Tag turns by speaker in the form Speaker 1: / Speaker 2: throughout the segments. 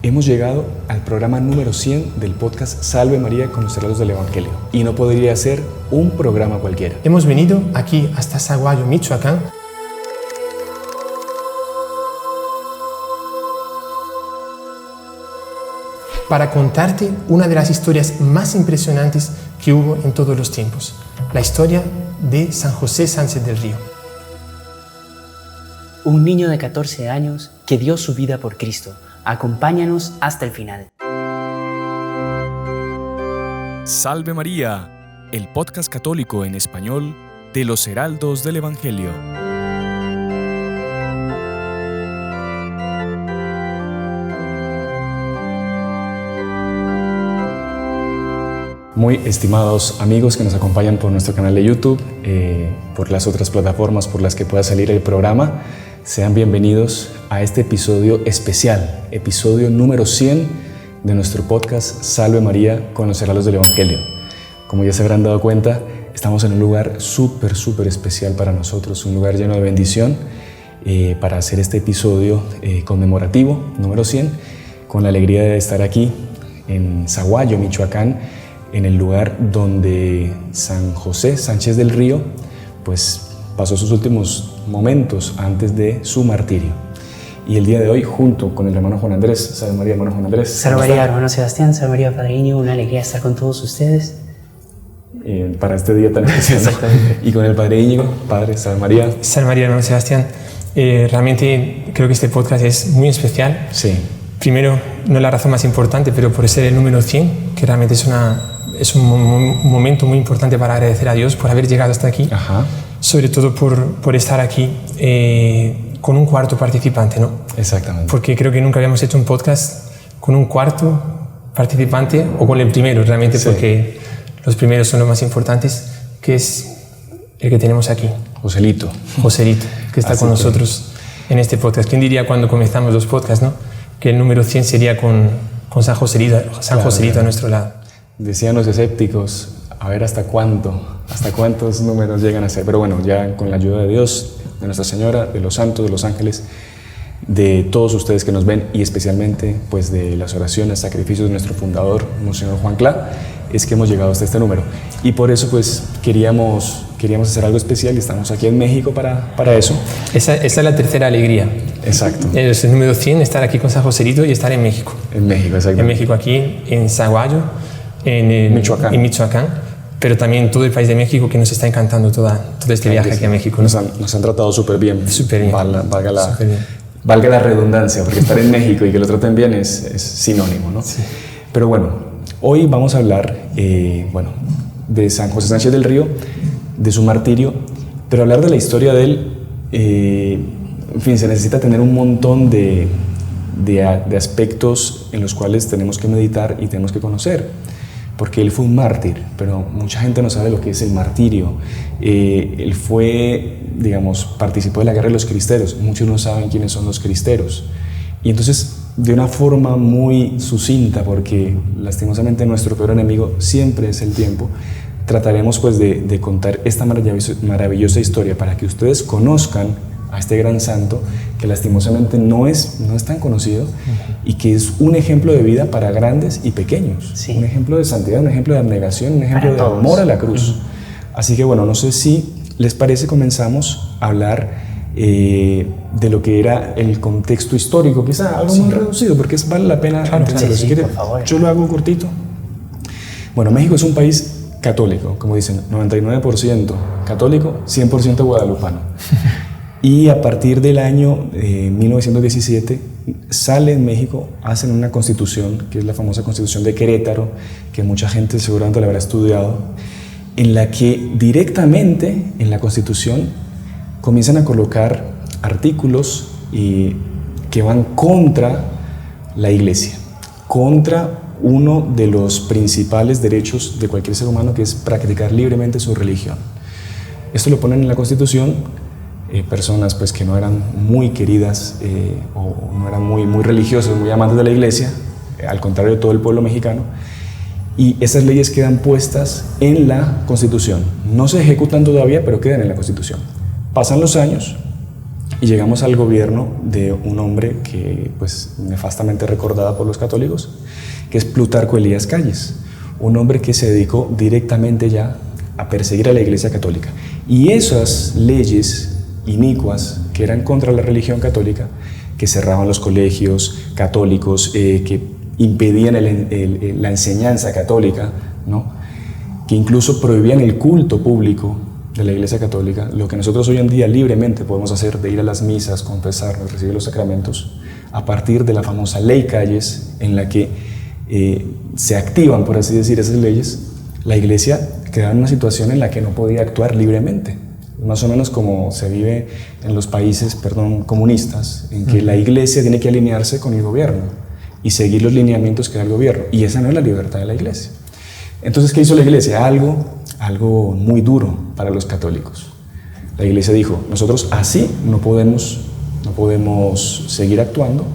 Speaker 1: Hemos llegado al programa número 100 del podcast Salve María con los heraldos del Evangelio. Y no podría ser un programa cualquiera.
Speaker 2: Hemos venido aquí hasta Saguayo, Michoacán, para contarte una de las historias más impresionantes que hubo en todos los tiempos. La historia de San José Sánchez del Río.
Speaker 3: Un niño de 14 años que dio su vida por Cristo. Acompáñanos hasta el final.
Speaker 4: Salve María, el podcast católico en español de los heraldos del Evangelio.
Speaker 1: Muy estimados amigos que nos acompañan por nuestro canal de YouTube, por las otras plataformas por las que pueda salir el programa, sean bienvenidos a este episodio especial, episodio número 100 de nuestro podcast Salve María con los heraldos del Evangelio. Como ya se habrán dado cuenta, estamos en un lugar súper especial para nosotros, un lugar lleno de bendición para hacer este episodio conmemorativo número 100, con la alegría de estar aquí en Saguayo, Michoacán, en el lugar donde San José Sánchez del Río pues pasó sus últimos momentos antes de su martirio. Y el día de hoy, junto con el hermano Juan Andrés, Salve María, hermano Juan Andrés.
Speaker 3: Salve María, hermano Sebastián, Salve María, Padre Íñigo, una alegría estar con todos ustedes.
Speaker 1: Para este día tan especial. Exactamente. Y con el Padre Íñigo, Padre, Salve María.
Speaker 2: Salve María, hermano Sebastián. Realmente creo que este podcast es muy especial.
Speaker 1: Sí.
Speaker 2: Primero, no es la razón más importante, pero por ser el número 100, que realmente es un momento muy importante para agradecer a Dios por haber llegado hasta aquí.
Speaker 1: Ajá.
Speaker 2: Sobre todo por estar aquí con un cuarto participante, ¿no?
Speaker 1: Exactamente.
Speaker 2: Porque creo que nunca habíamos hecho un podcast con un cuarto participante o con el primero, realmente, sí. Porque los primeros son los más importantes, que es el que tenemos aquí.
Speaker 1: Joselito,
Speaker 2: que está con nosotros en este podcast. ¿Quién diría cuando comenzamos los podcasts, no? Que el número 100 sería con San Joselito a nuestro lado.
Speaker 1: Decían los escépticos, a ver hasta cuántos números llegan a ser. Pero bueno, ya con la ayuda de Dios, de Nuestra Señora, de los santos, de los ángeles, de todos ustedes que nos ven y especialmente pues de las oraciones, sacrificios de nuestro fundador, Monseñor Juan Clá, es que hemos llegado hasta este número. Y por eso pues queríamos hacer algo especial y estamos aquí en México para eso.
Speaker 2: Esa es la tercera alegría.
Speaker 1: Exacto.
Speaker 2: Es el número 100, estar aquí con San Joselito y estar en México.
Speaker 1: En México, exacto.
Speaker 2: En México, aquí en Saguayo, en Michoacán, pero también todo el país de México, que nos está encantando todo este viaje aquí a México, ¿no?
Speaker 1: Nos han tratado súper bien.
Speaker 2: Súper bien.
Speaker 1: Valga la redundancia, porque estar en México y que lo traten bien es sinónimo, ¿no? Sí. Pero bueno, hoy vamos a hablar de San José Sánchez del Río, de su martirio, pero hablar de la historia de él, en fin, se necesita tener un montón de aspectos en los cuales tenemos que meditar y tenemos que conocer, porque él fue un mártir, pero mucha gente no sabe lo que es el martirio. Él participó de la guerra de los cristeros, muchos no saben quiénes son los cristeros, y entonces de una forma muy sucinta, porque lastimosamente nuestro peor enemigo siempre es el tiempo, trataremos pues de contar esta maravillosa historia para que ustedes conozcan a este gran santo que lastimosamente no es tan conocido y que es un ejemplo de vida para grandes y pequeños, sí. Un ejemplo de santidad, un ejemplo de abnegación, un ejemplo de amor a la cruz. Así que bueno, no sé si les parece, comenzamos a hablar de lo que era el contexto histórico, quizá algo muy reducido, porque vale la pena entenderlo. Si quiere, yo lo hago cortito. Bueno, México es un país católico, como dicen, 99% católico, 100% guadalupano. Y a partir del año 1917 sale en México, hacen una constitución, que es la famosa Constitución de Querétaro, que mucha gente seguramente la habrá estudiado, en la que directamente en la Constitución comienzan a colocar artículos que van contra la Iglesia, contra uno de los principales derechos de cualquier ser humano, que es practicar libremente su religión. Esto lo ponen en la Constitución. Personas pues que no eran muy queridas o no eran muy religiosas, muy amantes de la Iglesia, al contrario de todo el pueblo mexicano, y esas leyes quedan puestas en la Constitución. No se ejecutan todavía, pero quedan en la Constitución. Pasan los años y llegamos al gobierno de un hombre que pues nefastamente recordado por los católicos, que es Plutarco Elías Calles, un hombre que se dedicó directamente ya a perseguir a la Iglesia Católica. Y esas leyes inicuas que eran contra la religión católica, que cerraban los colegios católicos, que impedían la enseñanza católica, ¿no? Que incluso prohibían el culto público de la Iglesia Católica, lo que nosotros hoy en día libremente podemos hacer de ir a las misas, confesarnos, recibir los sacramentos, a partir de la famosa Ley Calles, en la que se activan, por así decir, esas leyes, la Iglesia quedaba en una situación en la que no podía actuar libremente, más o menos como se vive en los países, comunistas, en que la Iglesia tiene que alinearse con el gobierno y seguir los lineamientos que da el gobierno, y esa no es la libertad de la Iglesia. Entonces, ¿qué hizo la Iglesia? Algo muy duro para los católicos. La Iglesia dijo, nosotros así no podemos seguir actuando.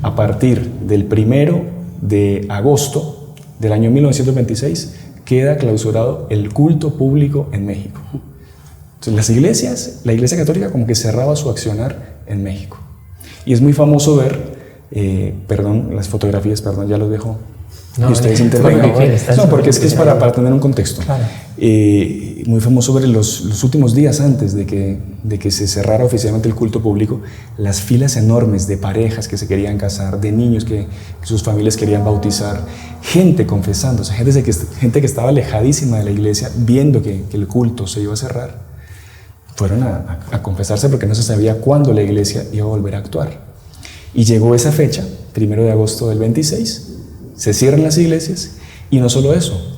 Speaker 1: A partir del 1 de agosto del año 1926 queda clausurado el culto público en México. Entonces la Iglesia Católica como que cerraba su accionar en México. Y es muy famoso ver, las fotografías, ya los dejo.
Speaker 2: No,
Speaker 1: y ustedes intervengan. No, porque es que es para tener un contexto.
Speaker 2: Claro.
Speaker 1: Muy famoso ver los últimos días antes de que se cerrara oficialmente el culto público, las filas enormes de parejas que se querían casar, de niños que sus familias querían bautizar, gente confesándose, gente que estaba alejadísima de la iglesia, viendo que el culto se iba a cerrar, fueron a confesarse porque no se sabía cuándo la iglesia iba a volver a actuar. Y llegó esa fecha, 1 de agosto del 26, se cierran las iglesias y no solo eso,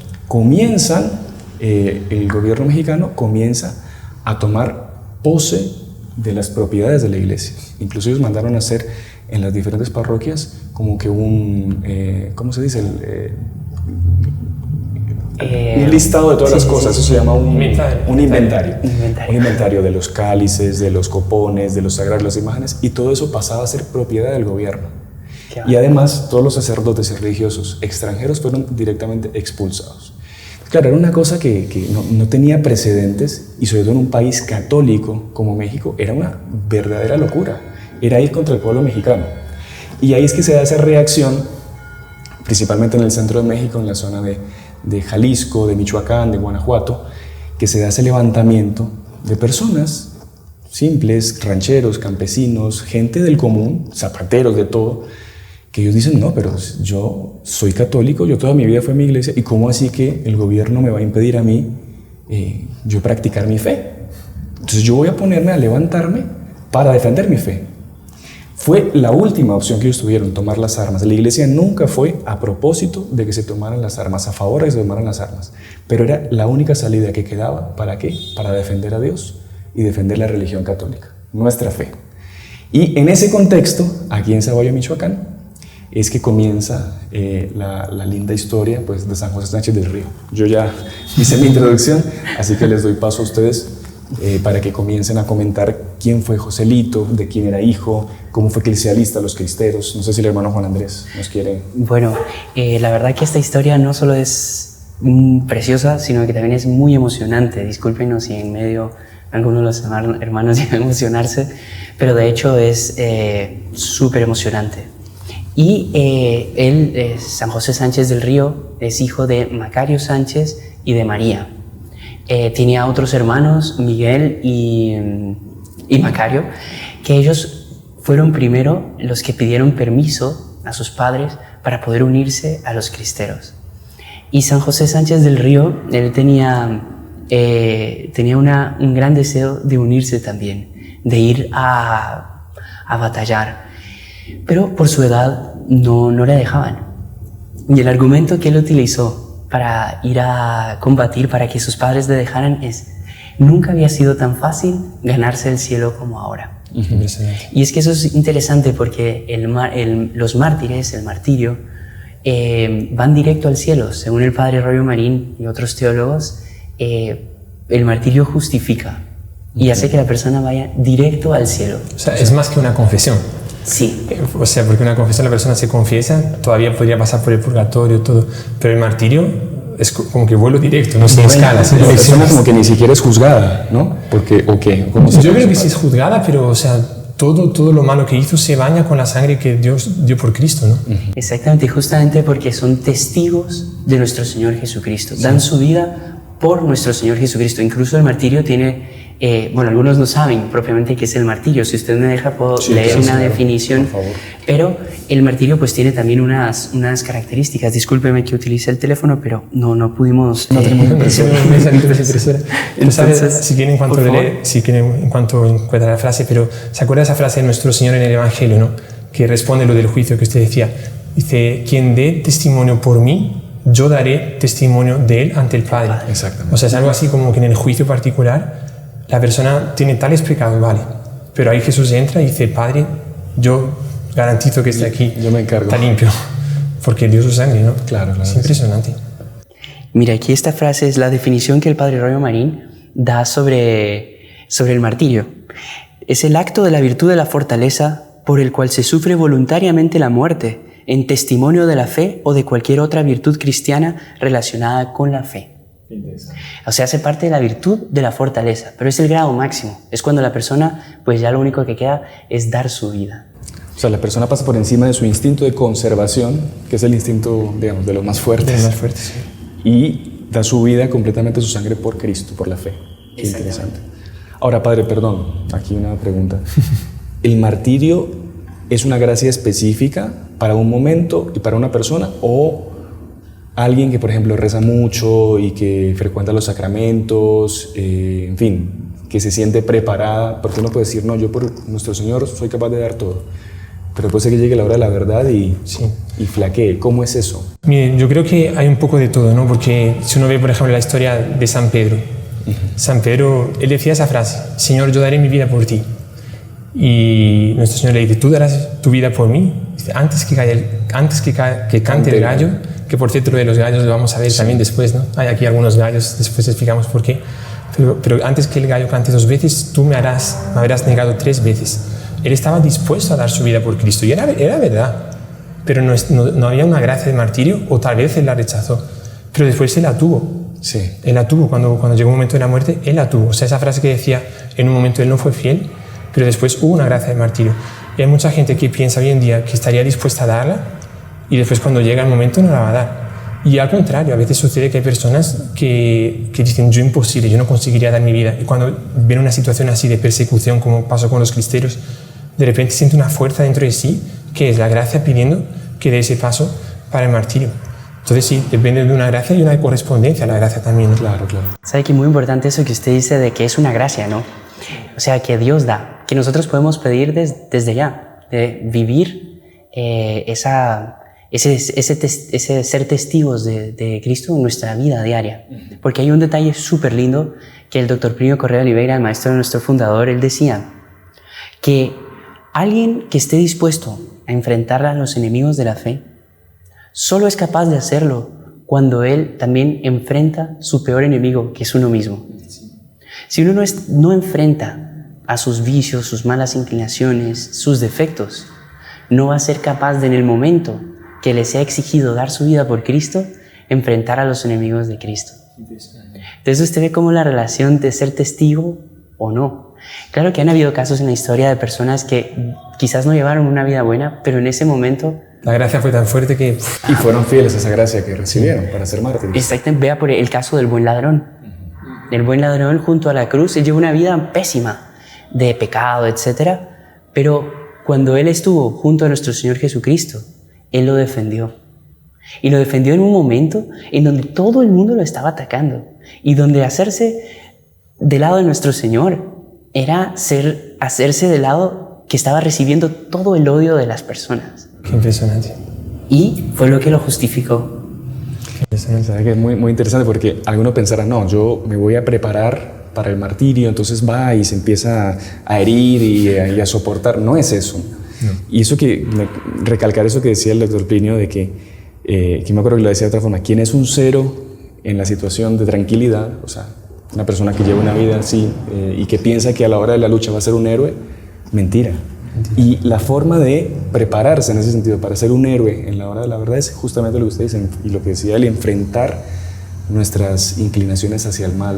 Speaker 1: el gobierno mexicano comienza a tomar pose de las propiedades de la iglesia. Incluso ellos mandaron a hacer en las diferentes parroquias como que ¿cómo se dice? Un listado de todas las cosas, eso se llama un inventario. Un inventario de los cálices, de los copones, de los sagrados, las imágenes, y todo eso pasaba a ser propiedad del gobierno. Y además todos los sacerdotes y religiosos extranjeros fueron directamente expulsados. Claro, era una cosa que no tenía precedentes, y sobre todo en un país católico como México era una verdadera locura, era ir contra el pueblo mexicano. Y ahí es que se da esa reacción, principalmente en el centro de México, en la zona de Jalisco, de Michoacán, de Guanajuato, que se da ese levantamiento de personas simples, rancheros, campesinos, gente del común, zapateros, de todo, que ellos dicen, no, pero yo soy católico, yo toda mi vida fui a mi iglesia, ¿y cómo así que el gobierno me va a impedir a mí yo practicar mi fe? Entonces yo voy a ponerme a levantarme para defender mi fe. Fue la última opción que ellos tuvieron, tomar las armas. La iglesia nunca fue a propósito de que se tomaran las armas, a favor de que se tomaran las armas, pero era la única salida que quedaba. ¿Para qué? Para defender a Dios y defender la religión católica, nuestra fe. Y en ese contexto, aquí en Saboya, Michoacán, es que comienza la linda historia pues, de San José Sánchez del Río. Yo ya hice mi introducción, así que les doy paso a ustedes para que comiencen a comentar quién fue Joselito, de quién era hijo, cómo fue que él se alista a los cristeros. No sé si el hermano Juan Andrés nos quiere...
Speaker 3: Bueno, la verdad que esta historia no solo es preciosa, sino que también es muy emocionante. Discúlpenos si en medio algunos de los hermanos iban a emocionarse, pero de hecho es súper emocionante. Y San José Sánchez del Río, es hijo de Macario Sánchez y de María. Tenía otros hermanos, Miguel y Macario, que ellos fueron primero los que pidieron permiso a sus padres para poder unirse a los cristeros. Y San José Sánchez del Río, él tenía un gran deseo de unirse también, de ir a batallar. Pero por su edad no le dejaban. Y el argumento que él utilizó para ir a combatir, para que sus padres le dejaran, es: nunca había sido tan fácil ganarse el cielo como ahora. Y es que eso es interesante porque los mártires, el martirio, van directo al cielo. Según el padre Royo Marín y otros teólogos, el martirio justifica y hace que la persona vaya directo al cielo.
Speaker 2: O sea, es más que una confesión.
Speaker 3: Sí.
Speaker 2: O sea, porque una confesión la persona se confiesa, todavía podría pasar por el purgatorio, todo, pero el martirio es como que vuelo directo, no sin escalas.
Speaker 1: La persona como que ni siquiera es juzgada, ¿no? Porque, ¿o qué?
Speaker 2: Yo creo que sí es juzgada, pero o sea, todo lo malo que hizo se baña con la sangre que Dios dio por Cristo, ¿no?
Speaker 3: Exactamente, justamente porque son testigos de nuestro Señor Jesucristo. Dan su vida por nuestro Señor Jesucristo. Incluso el martirio tiene, bueno, algunos no saben propiamente qué es el martirio. Si usted me deja, puedo leer una definición. Por favor. Pero el martirio pues tiene también unas características. Discúlpeme que utilice el teléfono, pero no pudimos...
Speaker 2: No tenemos impresión. Entonces, si quieren, en cuanto encuentra la frase, pero ¿se acuerda esa frase de nuestro Señor en el Evangelio, ¿no? Que responde lo del juicio que usted decía? Dice, quien dé testimonio por mí, yo daré testimonio de él ante el Padre.
Speaker 1: Exactamente.
Speaker 2: O sea, es algo así como que en el juicio particular la persona tiene tales pecados, vale, pero ahí Jesús entra y dice, Padre, yo garantizo que este aquí
Speaker 1: yo me encargo.
Speaker 2: Está limpio, porque dio su sangre, ¿no?
Speaker 1: Claro.
Speaker 2: Es impresionante.
Speaker 3: Mira, aquí esta frase es la definición que el padre Royo Marín da sobre el martirio. Es el acto de la virtud de la fortaleza por el cual se sufre voluntariamente la muerte en testimonio de la fe o de cualquier otra virtud cristiana relacionada con la fe. O sea, hace parte de la virtud de la fortaleza, pero es el grado máximo. Es cuando la persona, pues ya lo único que queda es dar su vida.
Speaker 1: O sea, la persona pasa por encima de su instinto de conservación, que es el instinto, digamos, de los más fuertes.
Speaker 2: De los más fuertes.
Speaker 1: Y da su vida completamente, su sangre por Cristo, por la fe. Qué interesante. Ahora, padre, perdón, aquí una pregunta. ¿El martirio es una gracia específica para un momento y para una persona, o alguien que, por ejemplo, reza mucho y que frecuenta los sacramentos, en fin, que se siente preparada? Porque uno puede decir, no, yo por nuestro Señor soy capaz de dar todo, pero puede ser que llegue la hora de la verdad y flaquee. ¿Cómo es eso?
Speaker 2: Mire, yo creo que hay un poco de todo, ¿no? Porque si uno ve, por ejemplo, la historia de San Pedro, San Pedro, él decía esa frase, Señor, yo daré mi vida por ti. Y nuestro Señor le dice, ¿tú darás tu vida por mí? Dice, antes que cante el gallo, que por cierto lo de los gallos lo vamos a ver también después, ¿no? Hay aquí algunos gallos, después explicamos por qué. Pero antes que el gallo cante 2 veces, tú me habrás negado 3 veces. Él estaba dispuesto a dar su vida por Cristo, y era verdad. Pero no había una gracia de martirio, o tal vez él la rechazó. Pero después él la tuvo.
Speaker 1: Sí.
Speaker 2: Él la tuvo. Cuando llegó un momento de la muerte, él la tuvo. O sea, esa frase que decía, en un momento él no fue fiel, pero después hubo una gracia de martirio. Y hay mucha gente que piensa hoy en día que estaría dispuesta a darla, y después cuando llega el momento no la va a dar. Y al contrario, a veces sucede que hay personas que dicen, yo imposible, yo no conseguiría dar mi vida. Y cuando ven una situación así de persecución, como pasó con los cristeros, de repente siente una fuerza dentro de sí, que es la gracia pidiendo que dé ese paso para el martirio. Entonces sí, depende de una gracia y una correspondencia a la gracia también, ¿no?
Speaker 1: Claro.
Speaker 3: ¿Sabe que muy importante eso que usted dice de que es una gracia, ¿no? O sea, que Dios da, que nosotros podemos pedir desde ya, de vivir ese ser testigos de Cristo en nuestra vida diaria. Porque hay un detalle súper lindo que el doctor Plinio Correa Oliveira, el maestro de nuestro fundador, él decía que alguien que esté dispuesto a enfrentar a los enemigos de la fe solo es capaz de hacerlo cuando él también enfrenta su peor enemigo, que es uno mismo. Si uno no enfrenta a sus vicios, sus malas inclinaciones, sus defectos, no va a ser capaz de, en el momento que le sea exigido dar su vida por Cristo, enfrentar a los enemigos de Cristo. Entonces usted ve cómo la relación de ser testigo o no. Claro que han habido casos en la historia de personas que quizás no llevaron una vida buena, pero en ese momento...
Speaker 2: La gracia fue tan fuerte que...
Speaker 1: Y fueron fieles a esa gracia que recibieron para ser mártires.
Speaker 3: Exactamente, vea por el caso del buen ladrón. El buen ladrón junto a la cruz, él llevó una vida pésima, de pecado, etc. Pero cuando él estuvo junto a nuestro Señor Jesucristo, él lo defendió. Y lo defendió en un momento en donde todo el mundo lo estaba atacando. Y donde hacerse del lado de nuestro Señor era hacerse del lado que estaba recibiendo todo el odio de las personas.
Speaker 2: Qué impresionante.
Speaker 3: Y fue lo que lo justificó.
Speaker 1: ¿Sabes? Que es muy, muy interesante, porque alguno pensará, no, yo me voy a preparar para el martirio, entonces va y se empieza a herir y a soportar. No es eso. No. Y eso recalcar eso que decía el doctor Plinio, de que me acuerdo que lo decía de otra forma, ¿quién es un cero en la situación de tranquilidad? O sea, una persona que lleva una vida así y que piensa que a la hora de la lucha va a ser un héroe, mentira. Y la forma de prepararse en ese sentido para ser un héroe en la hora de la verdad es justamente lo que usted dice, y lo que decía él, enfrentar nuestras inclinaciones hacia el mal,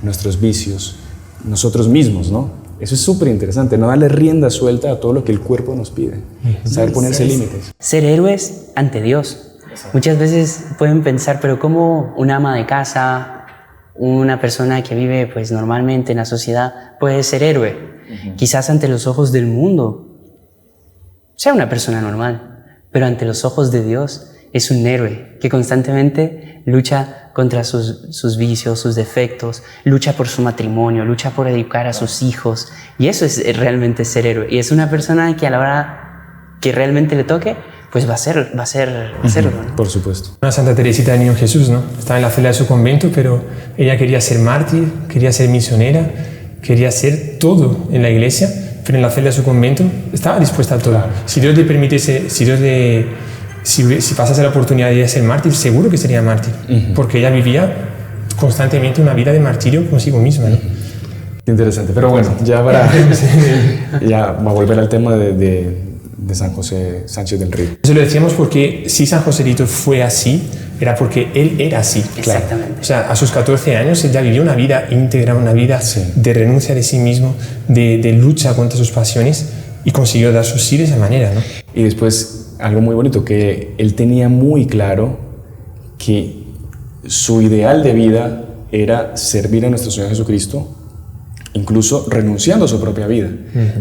Speaker 1: nuestros vicios, nosotros mismos, ¿no? Eso es súper interesante, no darle rienda suelta a todo lo que el cuerpo nos pide, saber ponerse límites.
Speaker 3: Ser héroes ante Dios. Muchas veces pueden pensar, pero ¿cómo una ama de casa, una persona que vive pues normalmente en la sociedad puede ser héroe? Quizás ante los ojos del mundo sea una persona normal, pero ante los ojos de Dios es un héroe que constantemente lucha contra sus vicios, sus defectos, lucha por su matrimonio, lucha por educar a sus hijos, y eso es realmente ser héroe. Y es una persona que a la hora que realmente le toque, pues va a serlo, ¿no?
Speaker 1: Por supuesto.
Speaker 2: Una Santa Teresita del Niño Jesús, ¿no? Estaba en la celda de su convento, pero ella quería ser mártir, quería ser misionera, quería ser todo en la iglesia, pero en la celda de su convento estaba dispuesta a todo. Claro. Si Dios le permitiese, si pasase la oportunidad de ser mártir, seguro que sería mártir, porque ella vivía constantemente una vida de martirio consigo misma, ¿no?
Speaker 1: Interesante, pero bueno, ya va a volver al tema de San José Sánchez del Río.
Speaker 2: Eso lo decíamos porque si San Joselito fue así, era porque él era así.
Speaker 3: Exactamente.
Speaker 2: Claro. O sea, a sus 14 años él ya vivió una vida íntegra, una vida de renuncia de sí mismo, de lucha contra sus pasiones, y consiguió dar su sí de esa manera, ¿no?
Speaker 1: Y después, algo muy bonito, que él tenía muy claro que su ideal de vida era servir a nuestro Señor Jesucristo, incluso renunciando a su propia vida.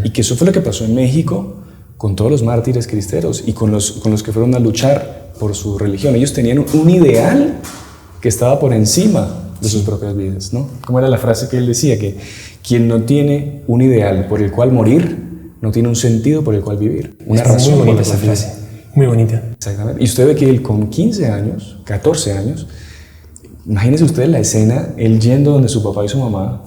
Speaker 1: Y que eso fue lo que pasó en México con todos los mártires cristeros y con los que fueron a luchar por su religión. Ellos tenían un ideal que estaba por encima de sus propias vidas, ¿no? ¿Cómo era la frase que él decía? Que quien no tiene un ideal por el cual morir, no tiene un sentido por el cual vivir. Una razón.
Speaker 2: Muy bonita esa frase. Muy bonita.
Speaker 1: Exactamente. Y usted ve que él con 15 años, 14 años, imagínense ustedes la escena, él yendo donde su papá y su mamá,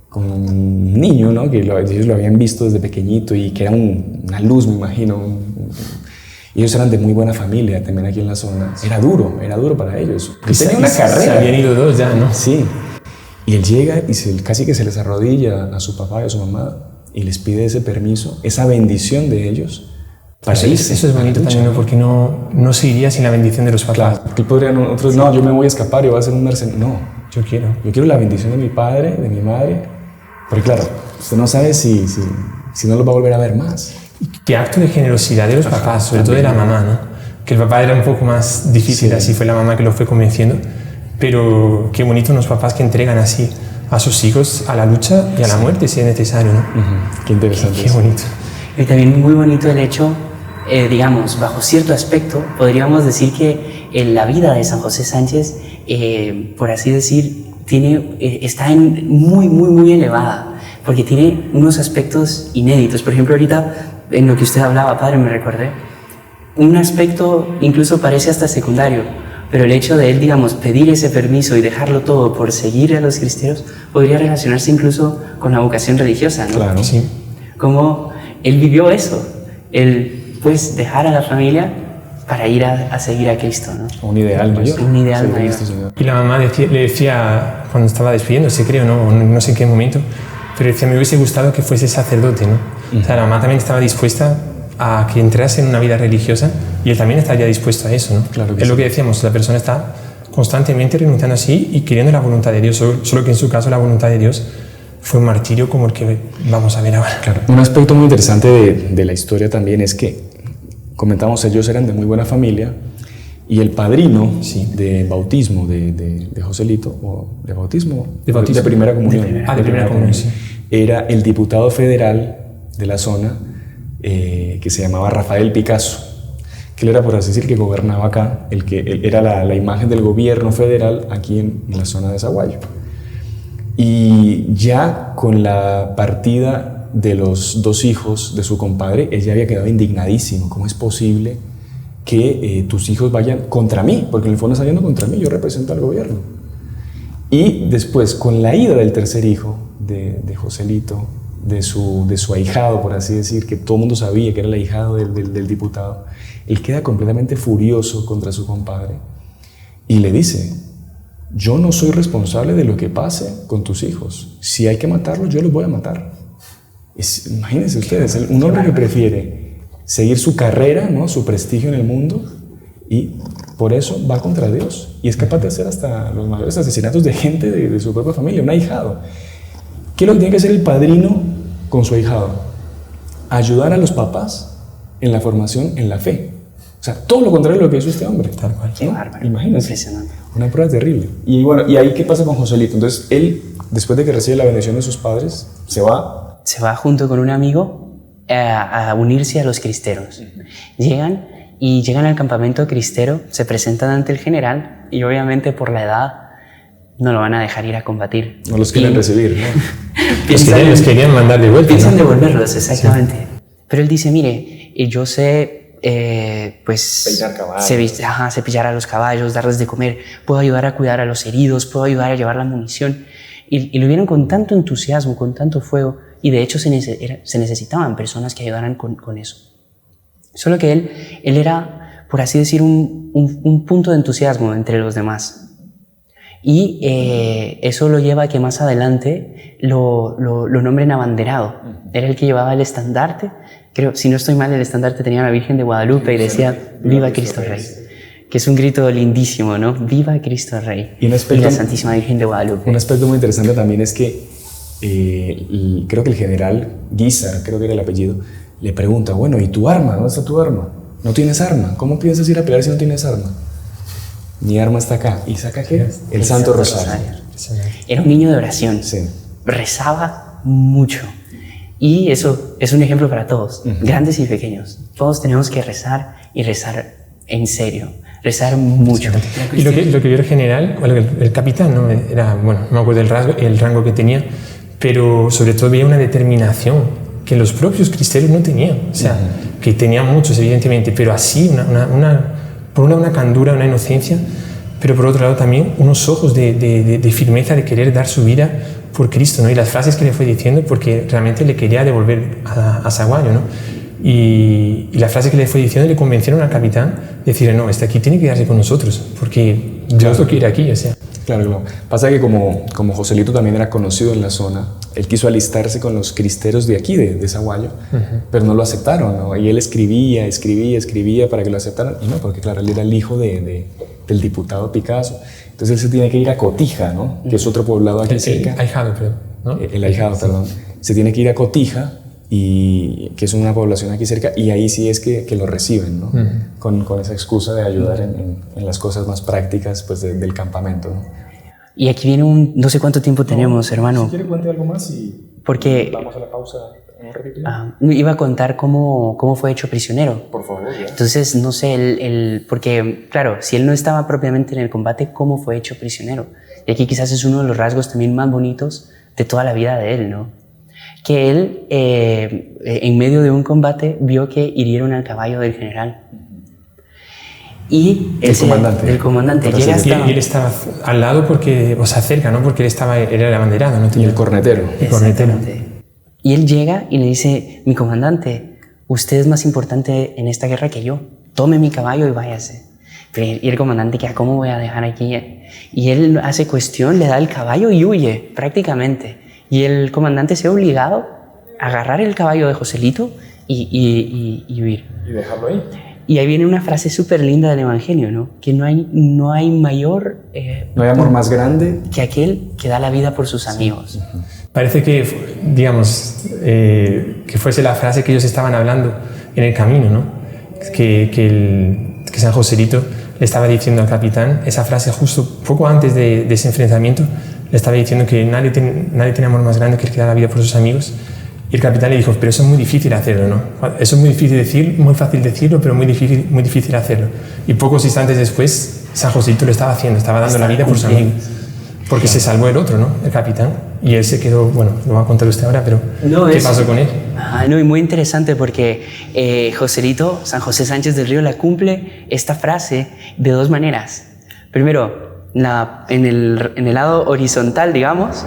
Speaker 1: con un niño, ¿no? Que ellos lo habían visto desde pequeñito y que era una luz, me imagino. Ellos eran de muy buena familia también aquí en la zona. Era duro para ellos. Él tenía una carrera.
Speaker 2: Se habían ido dos ya, ¿no?
Speaker 1: Sí. Y él llega y casi que se les arrodilla a su papá y a su mamá y les pide ese permiso, esa bendición de ellos.
Speaker 2: Eso es bonito también, ¿no? Porque no se iría sin la bendición de los papás.
Speaker 1: Claro, que podrían otros, no, yo me voy a escapar y voy a ser un mercenario. No, yo quiero la bendición de mi padre, de mi madre, porque claro, usted no sabe si no los va a volver a ver más.
Speaker 2: Qué acto de generosidad de los papás, sobre todo de la mamá, ¿no? Que el papá era un poco más difícil, así fue la mamá que lo fue convenciendo, pero qué bonito unos papás que entregan así a sus hijos a la lucha y a la muerte si es necesario, ¿no?
Speaker 1: Qué interesante.
Speaker 2: Qué bonito.
Speaker 3: Y también muy bonito el hecho, digamos, bajo cierto aspecto, podríamos decir que la vida de San José Sánchez, por así decir, está muy elevada, porque tiene unos aspectos inéditos. Por ejemplo, ahorita, en lo que usted hablaba, padre, me recordé, un aspecto incluso parece hasta secundario, pero el hecho de él, digamos, pedir ese permiso y dejarlo todo por seguir a los cristeros, podría relacionarse incluso con la vocación religiosa, ¿no?
Speaker 1: Claro, sí.
Speaker 3: Como él vivió eso, él pues dejar a la familia para ir a seguir a Cristo, ¿no?
Speaker 1: Un ideal mayor.
Speaker 3: Un ideal mayor.
Speaker 2: Y la mamá le decía, cuando estaba despidiéndose, creo, no sé en qué momento, pero decía, me hubiese gustado que fuese sacerdote, ¿no? O sea, la mamá también estaba dispuesta a que entrase en una vida religiosa y él también estaría dispuesto a eso, ¿no?
Speaker 1: Claro que
Speaker 2: es
Speaker 1: sí.
Speaker 2: Lo que decíamos, la persona está constantemente renunciando así y queriendo la voluntad de Dios, solo que en su caso la voluntad de Dios fue un martirio como el que vamos a ver ahora.
Speaker 1: Claro. Un aspecto muy interesante de la historia también es que, comentamos, ellos eran de muy buena familia y el padrino de bautismo de Joselito, o de bautismo, de primera comunión,
Speaker 2: de primera comunión, sí.
Speaker 1: Era el diputado federal de la zona que se llamaba Rafael Picasso, que él era, por así decir, que gobernaba acá, él era la imagen del gobierno federal aquí en la zona de Zaguayo. Y ya con la partida de los dos hijos de su compadre, él ya había quedado indignadísimo. ¿Cómo es posible que tus hijos vayan contra mí? Porque en el fondo están yendo contra mí, yo represento al gobierno. Y después, con la ida del tercer hijo de Joselito, de su ahijado, por así decir, que todo el mundo sabía que era el ahijado del diputado, él queda completamente furioso contra su compadre y le dice: yo no soy responsable de lo que pase con tus hijos. Si hay que matarlos, yo los voy a matar. Imagínense ustedes, un hombre que prefiere seguir su carrera, ¿no? Su prestigio en el mundo, y por eso va contra Dios. Y es capaz de hacer hasta los mayores asesinatos de gente de su propia familia, un ahijado. ¿Qué es lo que tiene que hacer el padrino con su ahijado? Ayudar a los papás en la formación en la fe. O sea, todo lo contrario de lo que hizo este hombre.
Speaker 2: Tal cual.
Speaker 3: Qué bárbaro.
Speaker 1: Imagínate.
Speaker 3: Impresionante.
Speaker 1: Una prueba terrible. Y bueno, ¿y ahí qué pasa con Joselito? Entonces, él, después de que recibe la bendición de sus padres, se va.
Speaker 3: Se va junto con un amigo a unirse a los cristeros. Llegan al campamento cristero, se presentan ante el general y obviamente por la edad no lo van a dejar ir a combatir.
Speaker 1: No los quieren recibir, ¿no?
Speaker 2: Los querían mandar de vuelta.
Speaker 3: Piensan
Speaker 2: ¿no?
Speaker 3: devolverlos, exactamente. Sí. Pero él dice, mire, yo sé, pues...
Speaker 1: Peinar caballos.
Speaker 3: Cepillar a los caballos, darles de comer, puedo ayudar a cuidar a los heridos, puedo ayudar a llevar la munición. Y lo vieron con tanto entusiasmo, con tanto fuego, y de hecho se necesitaban personas que ayudaran con eso. Solo que él era, por así decir, un punto de entusiasmo entre los demás. Y eso lo lleva a que más adelante lo nombren abanderado. Era el que llevaba el estandarte. Creo, si no estoy mal, el estandarte tenía la Virgen de Guadalupe y decía «Viva Cristo Rey», que es un grito lindísimo, ¿no? «Viva Cristo Rey» y la Santísima Virgen de Guadalupe.
Speaker 1: Un aspecto muy interesante también es que creo que el general Guízar, creo que era el apellido, le pregunta, bueno, ¿y tu arma? ¿Dónde está tu arma? No tienes arma. ¿Cómo piensas ir a pelear si no tienes arma? Mi arma está acá. ¿Y saca qué? El Santo Rosario.
Speaker 3: Era un niño de oración.
Speaker 1: Sí.
Speaker 3: Rezaba mucho. Y eso es un ejemplo para todos, grandes y pequeños. Todos tenemos que rezar y rezar en serio. Rezar mucho.
Speaker 2: Y lo que vio el general, o el capitán, ¿no? Era, bueno, no me acuerdo el rango que tenía, pero sobre todo veía una determinación que los propios cristeros no tenían. O sea, que tenían muchos, evidentemente, pero así, por una candura, una inocencia, pero por otro lado también unos ojos de firmeza, de querer dar su vida por Cristo, ¿no? Y las frases que le fue diciendo, porque realmente le quería devolver a Saguayo, ¿no? Y las frases que le fue diciendo le convencieron al capitán de decirle, no, este aquí tiene que quedarse con nosotros, porque Dios lo quiere aquí, o sea.
Speaker 1: Claro. Pasa que como Joselito también era conocido en la zona, él quiso alistarse con los cristeros de aquí, de Saguayo, pero no lo aceptaron, ¿no? Y él escribía para que lo aceptaran, y no, porque claro, él era el hijo del diputado Picasso. Entonces él se tiene que ir a Cotija, ¿no? Que es otro poblado aquí cerca.
Speaker 2: El ahijado, ¿no?
Speaker 1: El ahijado, perdón. Se tiene que ir a Cotija, y que es una población aquí cerca, y ahí sí es que lo reciben, ¿no? Con esa excusa de ayudar en las cosas más prácticas pues, del campamento, ¿no?
Speaker 3: Y aquí viene no sé cuánto tiempo tenemos, hermano.
Speaker 1: Si quiere cuente algo más y
Speaker 3: porque
Speaker 1: vamos a la pausa un ratito.
Speaker 3: Iba a contar cómo fue hecho prisionero.
Speaker 1: Por favor, ya.
Speaker 3: Entonces, no sé, porque claro, si él no estaba propiamente en el combate, ¿cómo fue hecho prisionero? Y aquí quizás es uno de los rasgos también más bonitos de toda la vida de él, ¿no? Que él, en medio de un combate, vio que hirieron al caballo del general. Y
Speaker 1: el comandante
Speaker 2: llega hasta... Y él estaba al lado porque, o sea, cerca, ¿no? Porque era el abanderado, ¿no?
Speaker 1: Y el cornetero.
Speaker 3: Y él llega y le dice, mi comandante, usted es más importante en esta guerra que yo. Tome mi caballo y váyase. Y el comandante queda, ¿cómo voy a dejar aquí? Y él hace cuestión, le da el caballo y huye, prácticamente. Y el comandante se ve obligado a agarrar el caballo de Joselito y huir.
Speaker 1: Y dejarlo ahí.
Speaker 3: Y ahí viene una frase súper linda del Evangelio, ¿no? Que no hay mayor...
Speaker 1: no hay amor más grande
Speaker 3: que aquel que da la vida por sus amigos.
Speaker 2: Parece que, digamos, que fuese la frase que ellos estaban hablando en el camino, ¿no? Que San Joselito le estaba diciendo al capitán esa frase justo poco antes de ese enfrentamiento. Le estaba diciendo que nadie tiene amor más grande que el que da la vida por sus amigos. Y el capitán le dijo, pero eso es muy difícil hacerlo, ¿no? Eso es muy difícil decir, muy fácil decirlo, pero muy difícil hacerlo. Y pocos instantes después, San Joselito lo estaba haciendo, estaba dando la vida por sus amigos. Porque se salvó el otro, ¿no? El capitán. Y él se quedó, bueno, lo va a contar usted ahora, pero ¿qué pasó con él?
Speaker 3: No, y muy interesante porque Joselito, San José Sánchez del Río, la cumple esta frase de dos maneras. Primero, en el lado horizontal, digamos,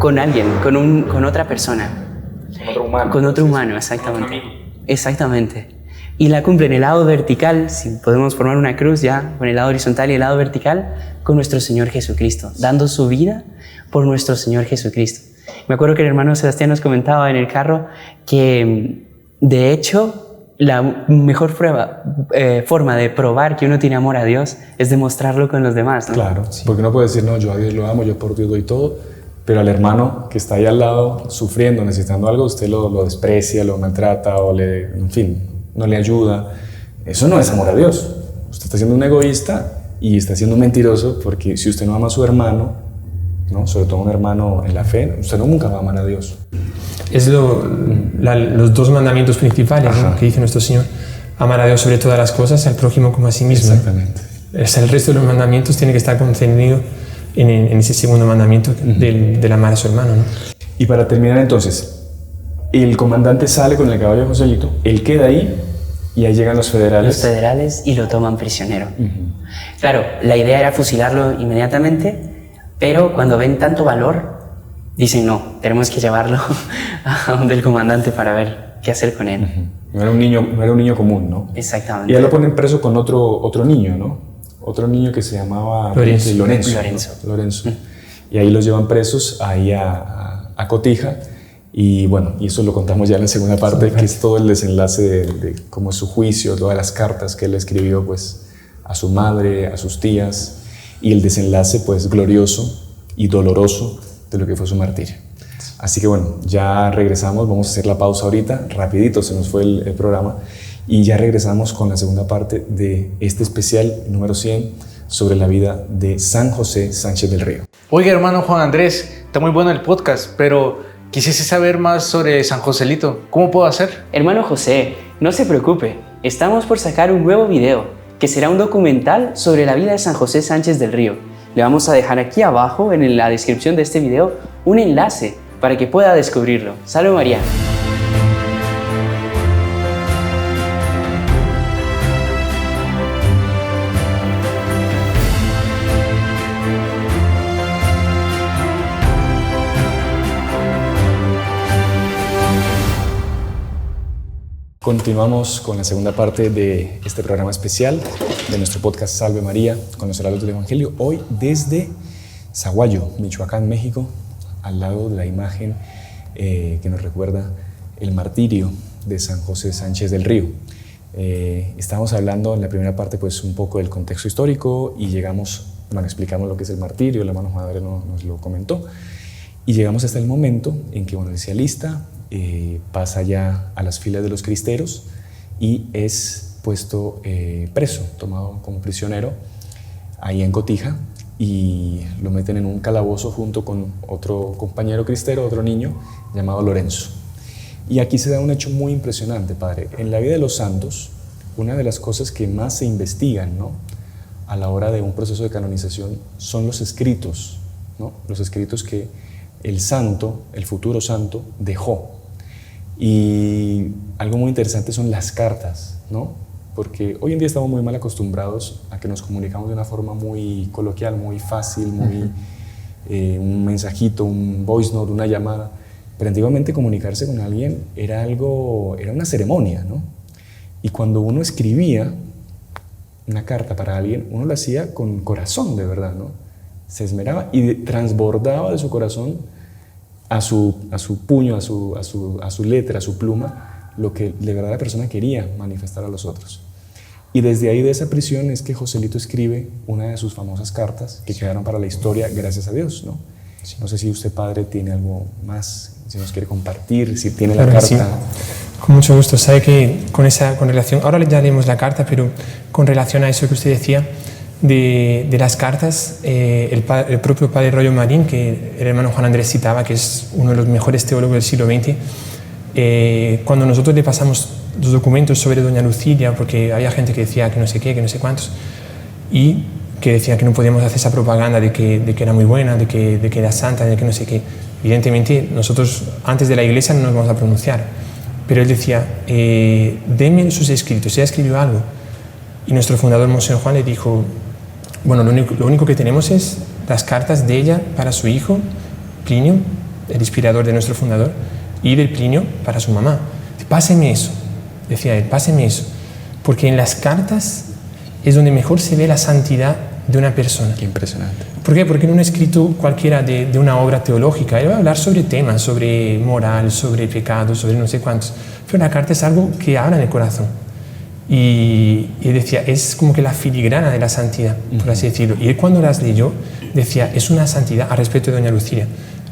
Speaker 3: con alguien, con otra persona. Con otro humano, exactamente. Exactamente. Y la cumple en el lado vertical, si podemos formar una cruz ya, con el lado horizontal y el lado vertical, con nuestro Señor Jesucristo, dando su vida por nuestro Señor Jesucristo. Me acuerdo que el hermano Sebastián nos comentaba en el carro que, de hecho, la mejor forma de probar que uno tiene amor a Dios es demostrarlo con los demás, ¿no?
Speaker 1: Claro, sí. Porque no puede decir, no, yo a Dios lo amo, yo por Dios doy todo, pero al hermano que está ahí al lado sufriendo, necesitando algo, usted lo desprecia, lo maltrata o en fin, no le ayuda. Eso no es amor a Dios. Usted está siendo un egoísta y está siendo un mentiroso, porque si usted no ama a su hermano, ¿no? Sobre todo un hermano en la fe, usted nunca va a amar a Dios.
Speaker 2: Es los dos mandamientos principales, ¿no? Que dice nuestro Señor: amar a Dios sobre todas las cosas, al prójimo como a sí mismo.
Speaker 1: Exactamente.
Speaker 2: El resto de los mandamientos tiene que estar concentrado en ese segundo mandamiento del amar a su hermano, ¿no?
Speaker 1: Y para terminar entonces, el comandante sale con el caballo de Joselito, él queda ahí y ahí llegan los federales.
Speaker 3: Los federales y lo toman prisionero. Claro, la idea era fusilarlo inmediatamente, pero cuando ven tanto valor, dicen no, tenemos que llevarlo a donde el comandante para ver qué hacer con él.
Speaker 1: No era un niño común, ¿no?
Speaker 3: Exactamente.
Speaker 1: Y ya lo ponen preso con otro niño, ¿no? Otro niño que se llamaba Lorenzo. Y ahí los llevan presos ahí a Cotija. Y bueno, y eso lo contamos ya en la segunda parte, que es todo el desenlace de cómo es su juicio, todas las cartas que él escribió pues a su madre, a sus tías, y el desenlace pues glorioso y doloroso de lo que fue su martirio. Así que bueno, ya regresamos, vamos a hacer la pausa ahorita, rapidito se nos fue el programa, y ya regresamos con la segunda parte de este especial número 100 sobre la vida de San José Sánchez del Río.
Speaker 5: Oiga, hermano Juan Andrés, está muy bueno el podcast, pero quisiese saber más sobre San Joselito. ¿Cómo puedo hacer?
Speaker 3: Hermano José, no se preocupe, estamos por sacar un nuevo video, que será un documental sobre la vida de San José Sánchez del Río. Le vamos a dejar aquí abajo, en la descripción de este video, un enlace para que pueda descubrirlo. Salve María.
Speaker 1: Continuamos con la segunda parte de este programa especial de nuestro podcast Salve María con los heraldos del Evangelio. Hoy desde Zaguayo, Michoacán, México, al lado de la imagen que nos recuerda el martirio de San José Sánchez del Río. Estábamos hablando en la primera parte pues un poco del contexto histórico y explicamos lo que es el martirio, el hermano Juan Andrés nos lo comentó, y llegamos hasta el momento en que el cialista pasa ya a las filas de los cristeros y es puesto preso, tomado como prisionero ahí en Cotija, y lo meten en un calabozo junto con otro compañero cristero, otro niño llamado Lorenzo. Y aquí se da un hecho muy impresionante, padre. En la vida de los santos, una de las cosas que más se investigan, ¿no?, a la hora de un proceso de canonización son los escritos, ¿no?, los escritos que el santo, el futuro santo, dejó. Y algo muy interesante son las cartas, ¿no? Porque hoy en día estamos muy mal acostumbrados a que nos comunicamos de una forma muy coloquial, muy fácil, muy un mensajito, un voice note, una llamada. Pero antiguamente comunicarse con alguien era una ceremonia, ¿no? Y cuando uno escribía una carta para alguien, uno lo hacía con corazón, de verdad, ¿no? Se esmeraba y transbordaba de su corazón a su puño, a su letra, a su pluma, lo que de verdad la persona quería manifestar a los otros. Y desde ahí, de esa prisión, es que Joselito escribe una de sus famosas cartas que quedaron para la historia, gracias a Dios, ¿no? Sí. No sé si usted, padre, tiene algo más, si nos quiere compartir, si tiene
Speaker 2: claro,
Speaker 1: la carta.
Speaker 2: Sí. Con mucho gusto. Sabe que con relación, ahora ya leemos la carta, pero con relación a eso que usted decía, de las cartas, el propio padre Rollo Marín, que el hermano Juan Andrés citaba, que es uno de los mejores teólogos del siglo XX, cuando nosotros le pasamos los documentos sobre doña Lucilia, porque había gente que decía que no sé qué, que no sé cuántos, y que decía que no podíamos hacer esa propaganda de que era muy buena, de que era santa, de que no sé qué. Evidentemente, nosotros antes de la iglesia no nos vamos a pronunciar, pero él decía, denme sus escritos, ella escribió algo. Y nuestro fundador, Monseñor Juan, le dijo, bueno, lo único que tenemos es las cartas de ella para su hijo, Plinio, el inspirador de nuestro fundador, y del Plinio para su mamá. Páseme eso, decía él, páseme eso, porque en las cartas es donde mejor se ve la santidad de una persona.
Speaker 1: Qué impresionante.
Speaker 2: ¿Por qué? Porque en un escrito cualquiera de una obra teológica, él va a hablar sobre temas, sobre moral, sobre pecado, sobre no sé cuántos, pero la carta es algo que habla en el corazón. Y decía, es como que la filigrana de la santidad, por así decirlo. Y él cuando las leyó, decía, es una santidad, al respecto de doña Lucilia,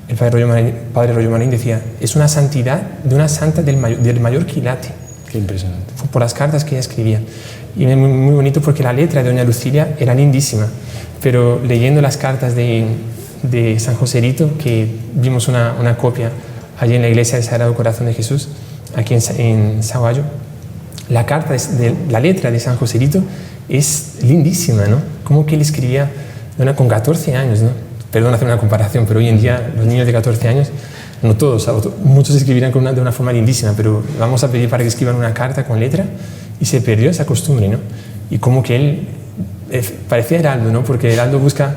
Speaker 2: el padre Rollo Marín decía, es una santidad de una santa del mayor quilate.
Speaker 1: Qué impresionante.
Speaker 2: Por las cartas que ella escribía. Y es muy, muy bonito porque la letra de doña Lucilia era lindísima, pero leyendo las cartas de San Joselito, que vimos una copia allí en la iglesia del Sagrado Corazón de Jesús, aquí en Saguayo, la letra de San Joselito es lindísima, ¿no? Como que él escribía con 14 años, ¿no? Perdón hacer una comparación, pero hoy en día los niños de 14 años, no todos, muchos escribirán de una forma lindísima, pero vamos a pedir para que escriban una carta con letra y se perdió esa costumbre, ¿no? Y como que él parecía Heraldo, ¿no? Porque Heraldo busca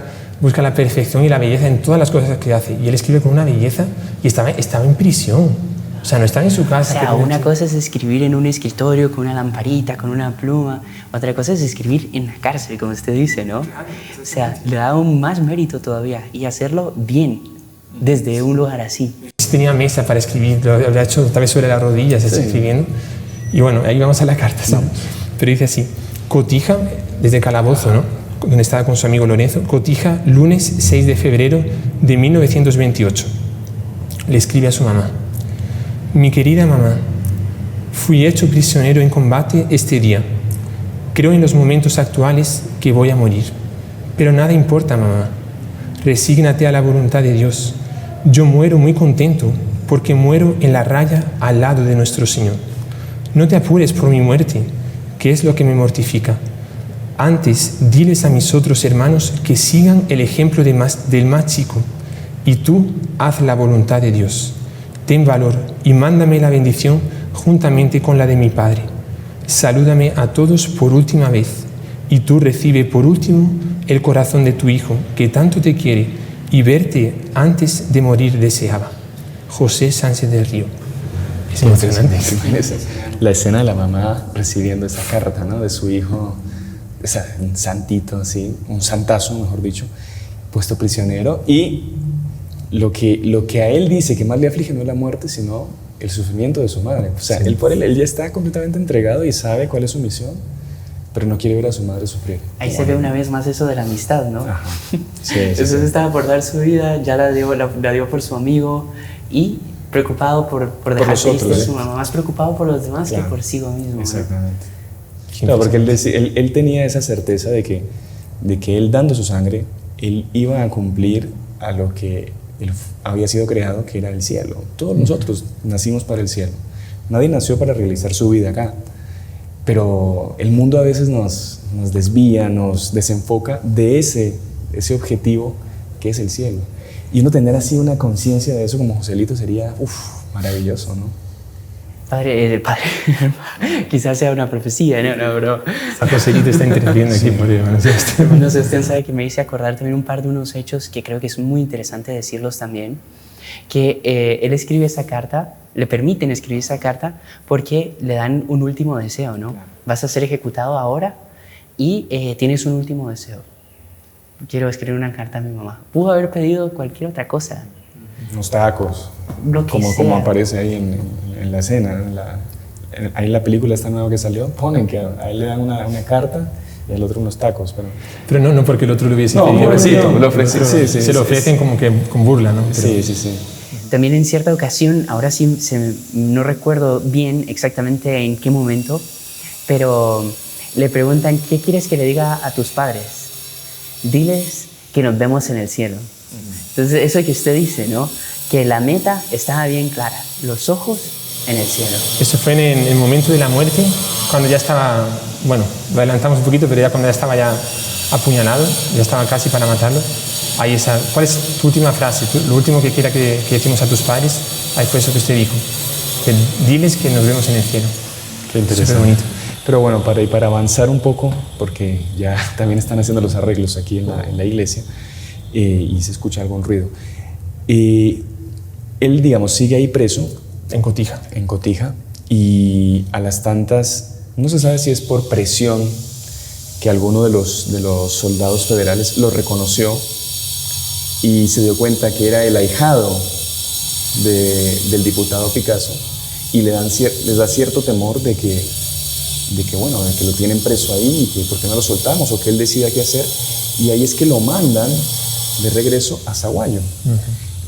Speaker 2: la perfección y la belleza en todas las cosas que hace, y él escribe con una belleza y estaba en prisión. O sea, no estaba en su casa.
Speaker 3: O sea, una cosa es escribir en un escritorio con una lamparita, con una pluma. Otra cosa es escribir en la cárcel, como usted dice, ¿no? O sea, le da aún más mérito todavía y hacerlo bien, desde un lugar así.
Speaker 2: Tenía mesa para escribir, lo había hecho tal vez sobre las rodillas, escribiendo. Y bueno, ahí vamos a la carta. ¿Sí? Pero dice así, Cotija, desde Calabozo, ¿no? Donde estaba con su amigo Lorenzo, Cotija, lunes 6 de febrero de 1928. Le escribe a su mamá. Mi querida mamá, fui hecho prisionero en combate este día. Creo en los momentos actuales que voy a morir. Pero nada importa, mamá. Resígnate a la voluntad de Dios. Yo muero muy contento porque muero en la raya al lado de nuestro Señor. No te apures por mi muerte, que es lo que me mortifica. Antes, diles a mis otros hermanos que sigan el ejemplo del más chico. Y tú, haz la voluntad de Dios. Ten valor y mándame la bendición juntamente con la de mi Padre. Salúdame a todos por última vez y tú recibe por último el corazón de tu Hijo, que tanto te quiere y verte antes de morir deseaba. José Sánchez del Río. Es emocionante.
Speaker 1: La escena de la mamá recibiendo esa carta, ¿no? De su hijo, un santito, ¿sí? Un santazo, mejor dicho, puesto prisionero, y lo que a él dice que más le aflige no es la muerte, sino el sufrimiento de su madre. O sea, sí. él ya está completamente entregado y sabe cuál es su misión, pero no quiere ver a su madre sufrir.
Speaker 3: Ahí se ve una vez más eso de la amistad, ¿no?
Speaker 1: Ajá. Sí,
Speaker 3: Entonces estaba por dar su vida, ya la dio por su amigo y preocupado por dejar triste a su mamá, más preocupado por los demás que por sí mismo.
Speaker 1: Exactamente. ¿No? Claro, porque él tenía esa certeza de que él dando su sangre, él iba a cumplir a lo que él había sido creado, que era el cielo. Todos nosotros nacimos para el cielo. Nadie nació para realizar su vida acá. Pero el mundo a veces nos desvía, nos desenfoca de ese objetivo que es el cielo. Y uno tener así una conciencia de eso como Joselito sería maravilloso, ¿no?
Speaker 3: Padre, quizás sea una profecía, ¿no? Bro.
Speaker 2: Joselito está interfiriendo aquí, por
Speaker 3: No sé, usted sabe que me hice acordar también un par de unos hechos que creo que es muy interesante decirlos también, que él escribe esa carta, le permiten escribir esa carta porque le dan un último deseo, ¿no? Vas a ser ejecutado ahora y tienes un último deseo. Quiero escribir una carta a mi mamá. Pudo haber pedido cualquier otra cosa.
Speaker 1: Unos tacos, como aparece ahí en la escena, ahí en la película esta nueva que salió, ponen que a él le dan una carta y al otro unos tacos.
Speaker 2: Pero no porque el otro lo hubiese pedido. Se lo ofrecen como que con burla, ¿no?
Speaker 1: Pero, sí.
Speaker 3: También en cierta ocasión, ahora sí no recuerdo bien exactamente en qué momento, pero le preguntan, ¿qué quieres que le diga a tus padres? Diles que nos vemos en el cielo. Entonces, eso que usted dice, ¿no? Que la meta estaba bien clara, los ojos en el cielo.
Speaker 2: Eso fue en el momento de la muerte, cuando ya estaba, bueno, lo adelantamos un poquito, pero ya cuando ya estaba apuñalado, ya estaba casi para matarlo. Ahí ¿cuál es tu última frase? Lo último que quiera que decimos a tus padres, ahí fue eso que usted dijo. Que diles que nos vemos en el cielo.
Speaker 1: Qué interesante. Súper bonito. Pero bueno, para avanzar un poco, porque ya también están haciendo los arreglos aquí en la iglesia, y se escucha algún ruido. Él, digamos, sigue ahí preso.
Speaker 2: En
Speaker 1: Cotija. Y a las tantas, no se sabe si es por presión que alguno de los soldados federales lo reconoció y se dio cuenta que era el ahijado del diputado Picasso, y les da cierto temor de que lo tienen preso ahí y que por qué no lo soltamos, o que él decida qué hacer, y ahí es que lo mandan de regreso a Saguayo.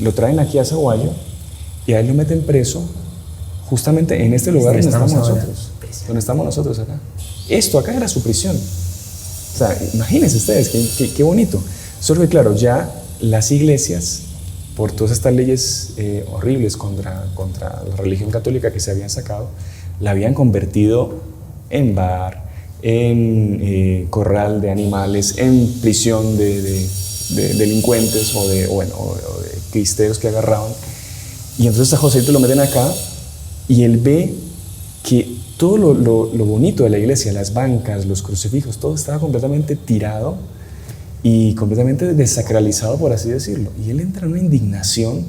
Speaker 1: lo traen aquí a Zaguayo y a él lo meten preso justamente en este lugar donde estamos nosotros. Donde estamos nosotros acá. Esto acá era su prisión. O sea, imagínense ustedes, qué bonito. Solo que claro, ya las iglesias, por todas estas leyes horribles contra la religión católica que se habían sacado, la habían convertido en bar, en corral de animales, en prisión de delincuentes o de cristeros que agarraban. Y entonces a Joselito lo meten acá y él ve que todo lo bonito de la iglesia, las bancas, los crucifijos, todo estaba completamente tirado y completamente desacralizado, por así decirlo. Y él entra en una indignación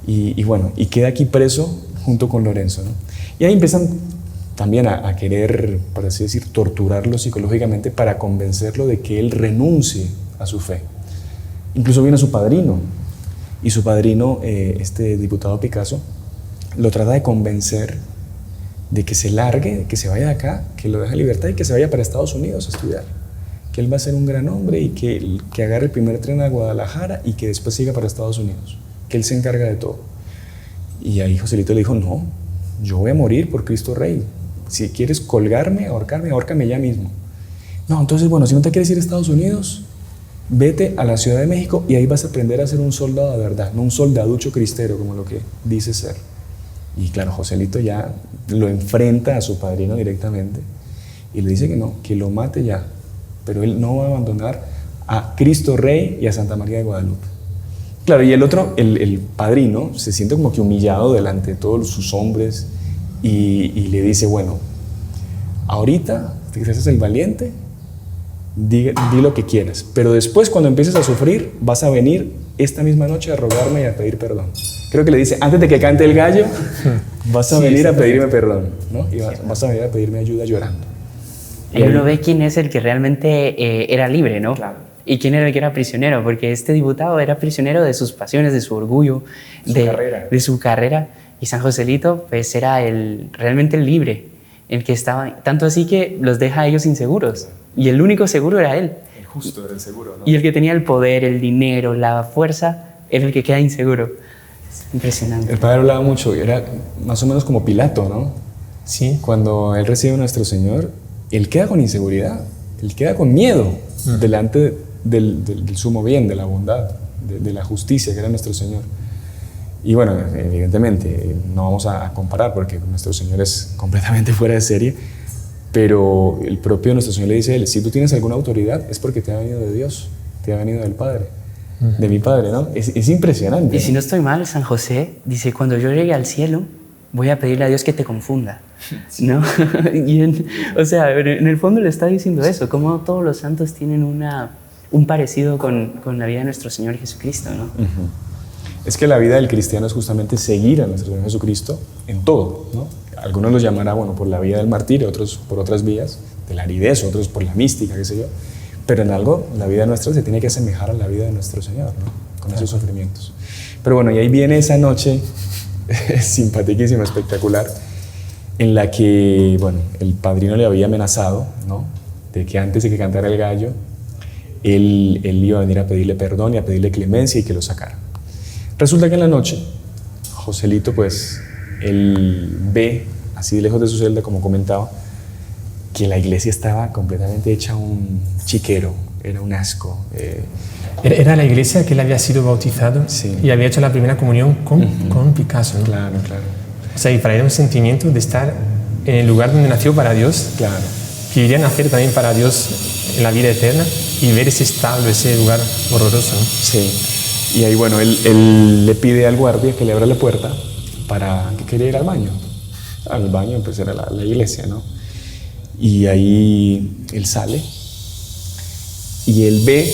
Speaker 1: y bueno, y queda aquí preso junto con Lorenzo, ¿no? Y ahí empiezan también a querer, por así decir, torturarlo psicológicamente para convencerlo de que él renuncie a su fe. Incluso viene su padrino, y su padrino, este diputado Picasso, lo trata de convencer de que se largue, que se vaya de acá, que lo deje en libertad y que se vaya para Estados Unidos a estudiar. Que él va a ser un gran hombre y que agarre el primer tren a Guadalajara y que después siga para Estados Unidos. Que él se encarga de todo. Y ahí Joselito le dijo, no, yo voy a morir por Cristo Rey. Si quieres colgarme, ahórcame ya mismo. No, entonces bueno, si no te quieres ir a Estados Unidos, vete a la Ciudad de México y ahí vas a aprender a ser un soldado de verdad, no un soldaducho cristero como lo que dice ser. Y claro, Joselito ya lo enfrenta a su padrino directamente y le dice que no, que lo mate ya, pero él no va a abandonar a Cristo Rey y a Santa María de Guadalupe. Claro, y el otro, el padrino, se siente como que humillado delante de todos sus hombres y le dice, bueno, ahorita te haces el valiente, di lo que quieras, pero después cuando empieces a sufrir vas a venir esta misma noche a rogarme y a pedir perdón. Creo que le dice, antes de que cante el gallo, vas a venir a pedirme perdón, ¿no? Y vas a venir a pedirme ayuda llorando.
Speaker 3: Y uno ve quién es el que realmente era libre, ¿no? Claro. Y quién era el que era prisionero, porque este diputado era prisionero de sus pasiones, de su orgullo, de su carrera. Y San Joselito, pues era realmente el libre, el que estaba, tanto así que los deja a ellos inseguros. Y el único seguro era él.
Speaker 1: El justo era el seguro, ¿no?
Speaker 3: Y el que tenía el poder, el dinero, la fuerza, era el que queda inseguro. Impresionante.
Speaker 1: El padre hablaba mucho, era más o menos como Pilato, ¿no?
Speaker 2: Sí.
Speaker 1: Cuando él recibe a nuestro Señor, él queda con inseguridad, él queda con miedo delante del sumo bien, de la bondad, de la justicia que era nuestro Señor. Y bueno, evidentemente no vamos a comparar porque nuestro Señor es completamente fuera de serie, pero el propio nuestro Señor le dice a él, si tú tienes alguna autoridad es porque te ha venido de Dios, te ha venido del Padre. De mi padre, ¿no? Es impresionante.
Speaker 3: Y si no estoy mal, San José dice, cuando yo llegue al cielo, voy a pedirle a Dios que te confunda, ¿no? O sea, en el fondo le está diciendo eso, como todos los santos tienen un parecido con la vida de nuestro Señor Jesucristo, ¿no?
Speaker 1: Es que la vida del cristiano es justamente seguir a nuestro Señor Jesucristo en todo, ¿no? Algunos lo llamarán, bueno, por la vía del martirio, otros por otras vías, de la aridez, otros por la mística, qué sé yo. Pero en algo, la vida nuestra se tiene que asemejar a la vida de nuestro Señor, ¿no? Con esos sufrimientos. Pero bueno, y ahí viene esa noche simpaticísima, espectacular, en la que, bueno, el padrino le había amenazado, ¿no? De que antes de que cantara el gallo, él iba a venir a pedirle perdón y a pedirle clemencia y que lo sacara. Resulta que en la noche, Joselito, pues, él ve, así de lejos de su celda, como comentaba, que la iglesia estaba completamente hecha un chiquero, era un asco.
Speaker 2: Era la iglesia que él había sido bautizado y había hecho la primera comunión con Picasso, ¿no?
Speaker 1: Claro, claro.
Speaker 2: O sea, y para él un sentimiento de estar en el lugar donde nació para Dios,
Speaker 1: claro,
Speaker 2: que iría a nacer también para Dios en la vida eterna y ver ese establo, ese lugar horroroso, ¿no?
Speaker 1: Sí. Y ahí, bueno, él le pide al guardia que le abra la puerta para que quería ir al baño. Al baño, pues era la iglesia, ¿no? Y ahí él sale y él ve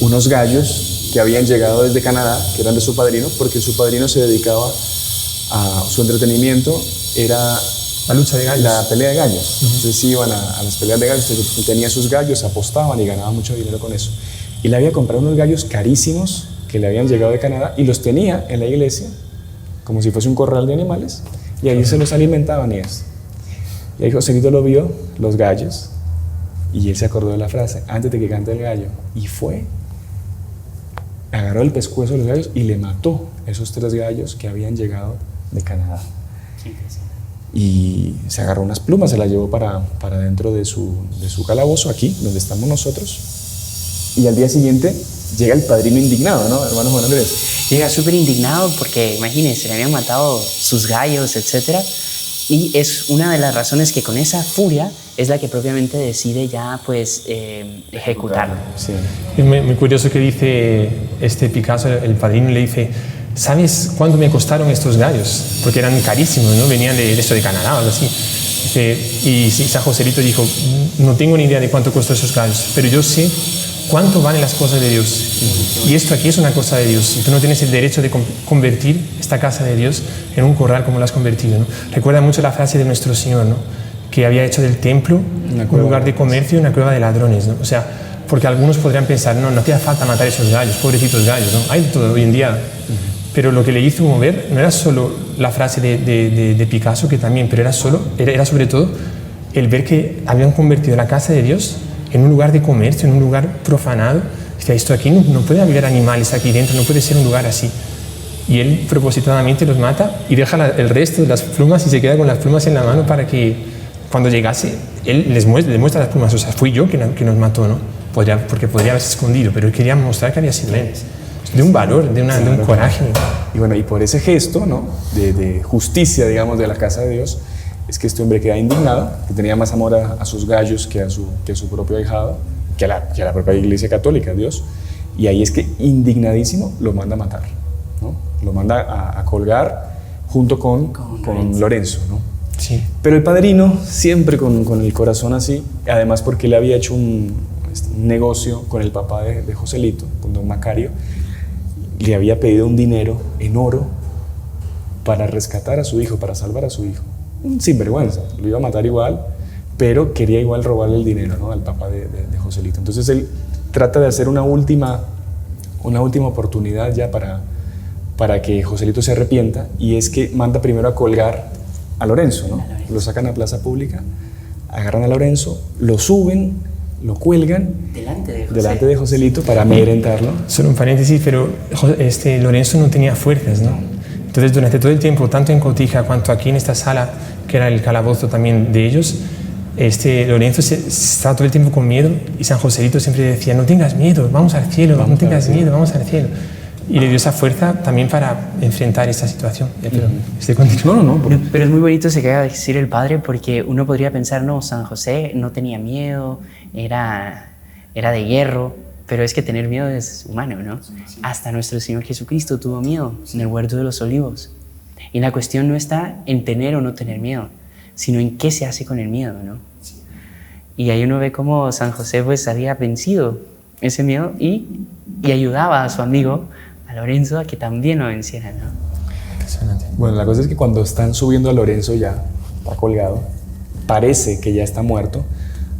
Speaker 1: unos gallos que habían llegado desde Canadá, que eran de su padrino, porque su padrino se dedicaba a su entretenimiento, era
Speaker 2: la lucha de gallos,
Speaker 1: la pelea de gallos. Entonces iban a las peleas de gallos, tenían sus gallos, apostaban y ganaban mucho dinero con eso. Y le había comprado unos gallos carísimos que le habían llegado de Canadá y los tenía en la iglesia, como si fuese un corral de animales, y ahí se los alimentaban y eso. Y ahí Joselito lo vio, los gallos, y él se acordó de la frase, antes de que cante el gallo, y fue agarró el pescuezo de los gallos y le mató esos 3 gallos que habían llegado de Canadá. Y se agarró unas plumas, se las llevó para dentro de su calabozo, aquí, donde estamos nosotros. Y al día siguiente llega el padrino indignado, ¿no, hermano Juan Andrés?
Speaker 3: Llega súper indignado porque, imagínense, le habían matado sus gallos, etc. Y es una de las razones que con esa furia es la que propiamente decide ya, pues, ejecutarlo.
Speaker 1: Sí.
Speaker 2: Es muy curioso que dice Picasso, el padrino, le dice: ¿sabes cuánto me costaron estos gallos? Porque eran carísimos, ¿no? Venían de Canadá o algo así. Y San Joselito dijo: no tengo ni idea de cuánto costó esos gallos, pero yo sé cuánto valen las cosas de Dios. Y esto aquí es una cosa de Dios. Y tú no tienes el derecho de convertir esta casa de Dios en un corral como lo has convertido, ¿no? Recuerda mucho la frase de nuestro Señor, ¿no? Que había hecho del templo un lugar de comercio y una cueva de ladrones, ¿no? O sea, porque algunos podrían pensar: no hacía falta matar esos gallos, pobrecitos gallos, ¿no? Hay todo hoy en día. Pero lo que le hizo mover no era solo la frase de Picasso, que también, pero era sobre todo el ver que habían convertido la casa de Dios en un lugar de comercio, en un lugar profanado. Dice: esto aquí no puede haber animales aquí dentro, no puede ser un lugar así. Y él propositadamente los mata y deja el resto de las plumas y se queda con las plumas en la mano para que cuando llegase él les muestra las plumas. O sea, fui yo que nos mató, ¿no? Porque podría haberse escondido, pero él quería mostrar que había sido él. De un valor, de un coraje.
Speaker 1: Y bueno, y por ese gesto, ¿no? de justicia, digamos, de la casa de Dios, es que este hombre queda indignado, que tenía más amor a sus gallos que a su propio ahijado, que a la propia Iglesia Católica, Dios. Y ahí es que, indignadísimo, lo manda a matar, ¿no? Lo manda a colgar junto con Lorenzo, ¿no?
Speaker 2: Sí.
Speaker 1: Pero el padrino, siempre con el corazón así, además porque le había hecho un negocio con el papá de Joselito, con don Macario, le había pedido un dinero en oro para rescatar a su hijo, para salvar a su hijo. Un sinvergüenza, lo iba a matar igual, pero quería igual robarle el dinero, ¿no? Al papá de Joselito. Entonces él trata de hacer una última oportunidad ya para que Joselito se arrepienta, y es que manda primero a colgar a Lorenzo, ¿no? Lo sacan a plaza pública, agarran a Lorenzo, lo suben, lo cuelgan delante de Joselito para amedrentarlo.
Speaker 2: Solo un paréntesis, pero Lorenzo no tenía fuerzas, ¿no? Entonces, durante todo el tiempo, tanto en Cotija cuanto aquí en esta sala, que era el calabozo también de ellos, Lorenzo estaba todo el tiempo con miedo, y San Joselito siempre decía: no tengas miedo, vamos al cielo, no tengas miedo, vamos al cielo. Y le dio esa fuerza también para enfrentar esta situación.
Speaker 3: Pero es muy bonito se queda decir el padre, porque uno podría pensar: no, San José no tenía miedo, era de hierro, pero es que tener miedo es humano, ¿no? Hasta nuestro Señor Jesucristo tuvo miedo en el huerto de los olivos. Y la cuestión no está en tener o no tener miedo, sino en qué se hace con el miedo, ¿no? Y ahí uno ve cómo San José pues había vencido ese miedo y ayudaba a su amigo, a Lorenzo, a que también lo venciera, ¿no?
Speaker 2: Impresionante.
Speaker 1: Bueno, la cosa es que cuando están subiendo a Lorenzo, ya está colgado, parece que ya está muerto.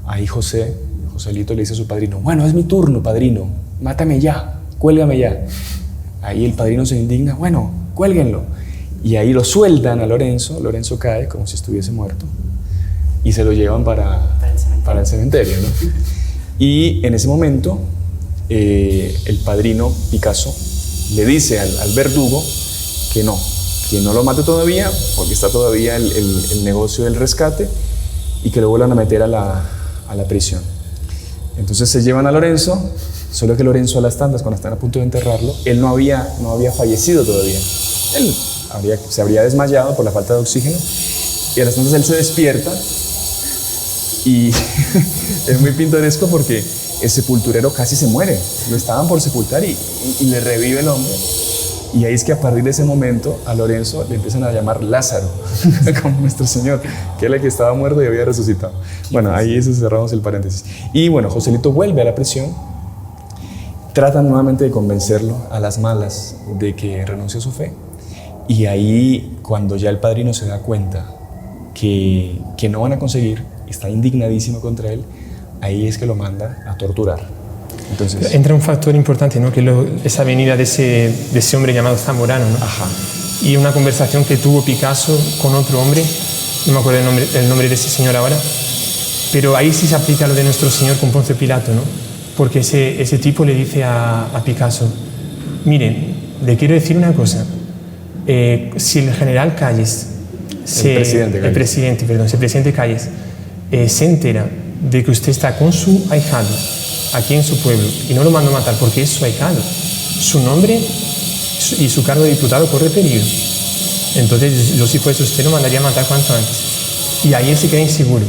Speaker 1: Ahí Joselito le dice a su padrino: bueno, es mi turno, padrino, mátame ya, cuélgame ya. Ahí el padrino se indigna: bueno, cuélguenlo. Y ahí lo sueltan a Lorenzo cae como si estuviese muerto, y se lo llevan para el cementerio, ¿no? Y en ese momento el padrino Picasso le dice al verdugo que no lo mate todavía, porque está todavía el negocio del rescate, y que lo vuelvan a meter a la prisión. Entonces se llevan a Lorenzo, solo que Lorenzo, a las tantas, cuando están a punto de enterrarlo, él no había fallecido todavía. Él se habría desmayado por la falta de oxígeno, y a las tantas él se despierta, y es muy pintoresco porque el sepulturero casi se muere, lo estaban por sepultar y le revive el hombre. Y ahí es que a partir de ese momento a Lorenzo le empiezan a llamar Lázaro, como nuestro Señor, que era el que estaba muerto y había resucitado. Bueno, ahí cerramos el paréntesis. Y bueno, Joselito vuelve a la prisión, tratan nuevamente de convencerlo a las malas de que renuncie a su fe, y ahí, cuando ya el padrino se da cuenta que no van a conseguir, está indignadísimo contra él, ahí es que lo manda a torturar. Entonces,
Speaker 2: entra un factor importante, ¿no? Que esa venida de ese hombre llamado Zamorano, ¿no?
Speaker 1: Ajá.
Speaker 2: Y una conversación que tuvo Picasso con otro hombre, no me acuerdo el nombre de ese señor ahora, pero ahí sí se aplica lo de nuestro Señor con Poncio Pilato, ¿no? Porque ese tipo le dice a Picasso: Miren, le quiero decir una cosa. Si el general Calles, si el presidente Calles se entera de que usted está con su ahijado aquí en su pueblo y no lo manda a matar porque es su ahijado, su nombre y su cargo de diputado corre peligro. Entonces, yo si fuese usted lo mandaría a matar cuanto antes. Y ahí él se queda inseguro,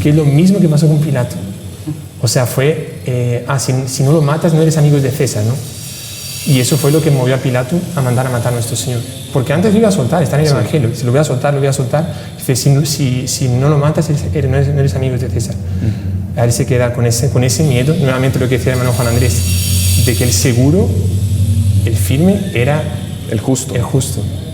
Speaker 2: que es lo mismo que pasó con Pilato. O sea, fue, si no lo matas no eres amigo de César, ¿no? Y eso fue lo que movió a Pilato a mandar a matar a nuestro Señor. Porque antes lo iba a soltar, está en el Evangelio. Si lo voy a soltar, lo voy a soltar. Dice, si no lo matas, no eres amigo de César. A él se queda con ese miedo, nuevamente lo que decía el hermano Juan Andrés, de que el seguro, el firme, era
Speaker 1: el justo.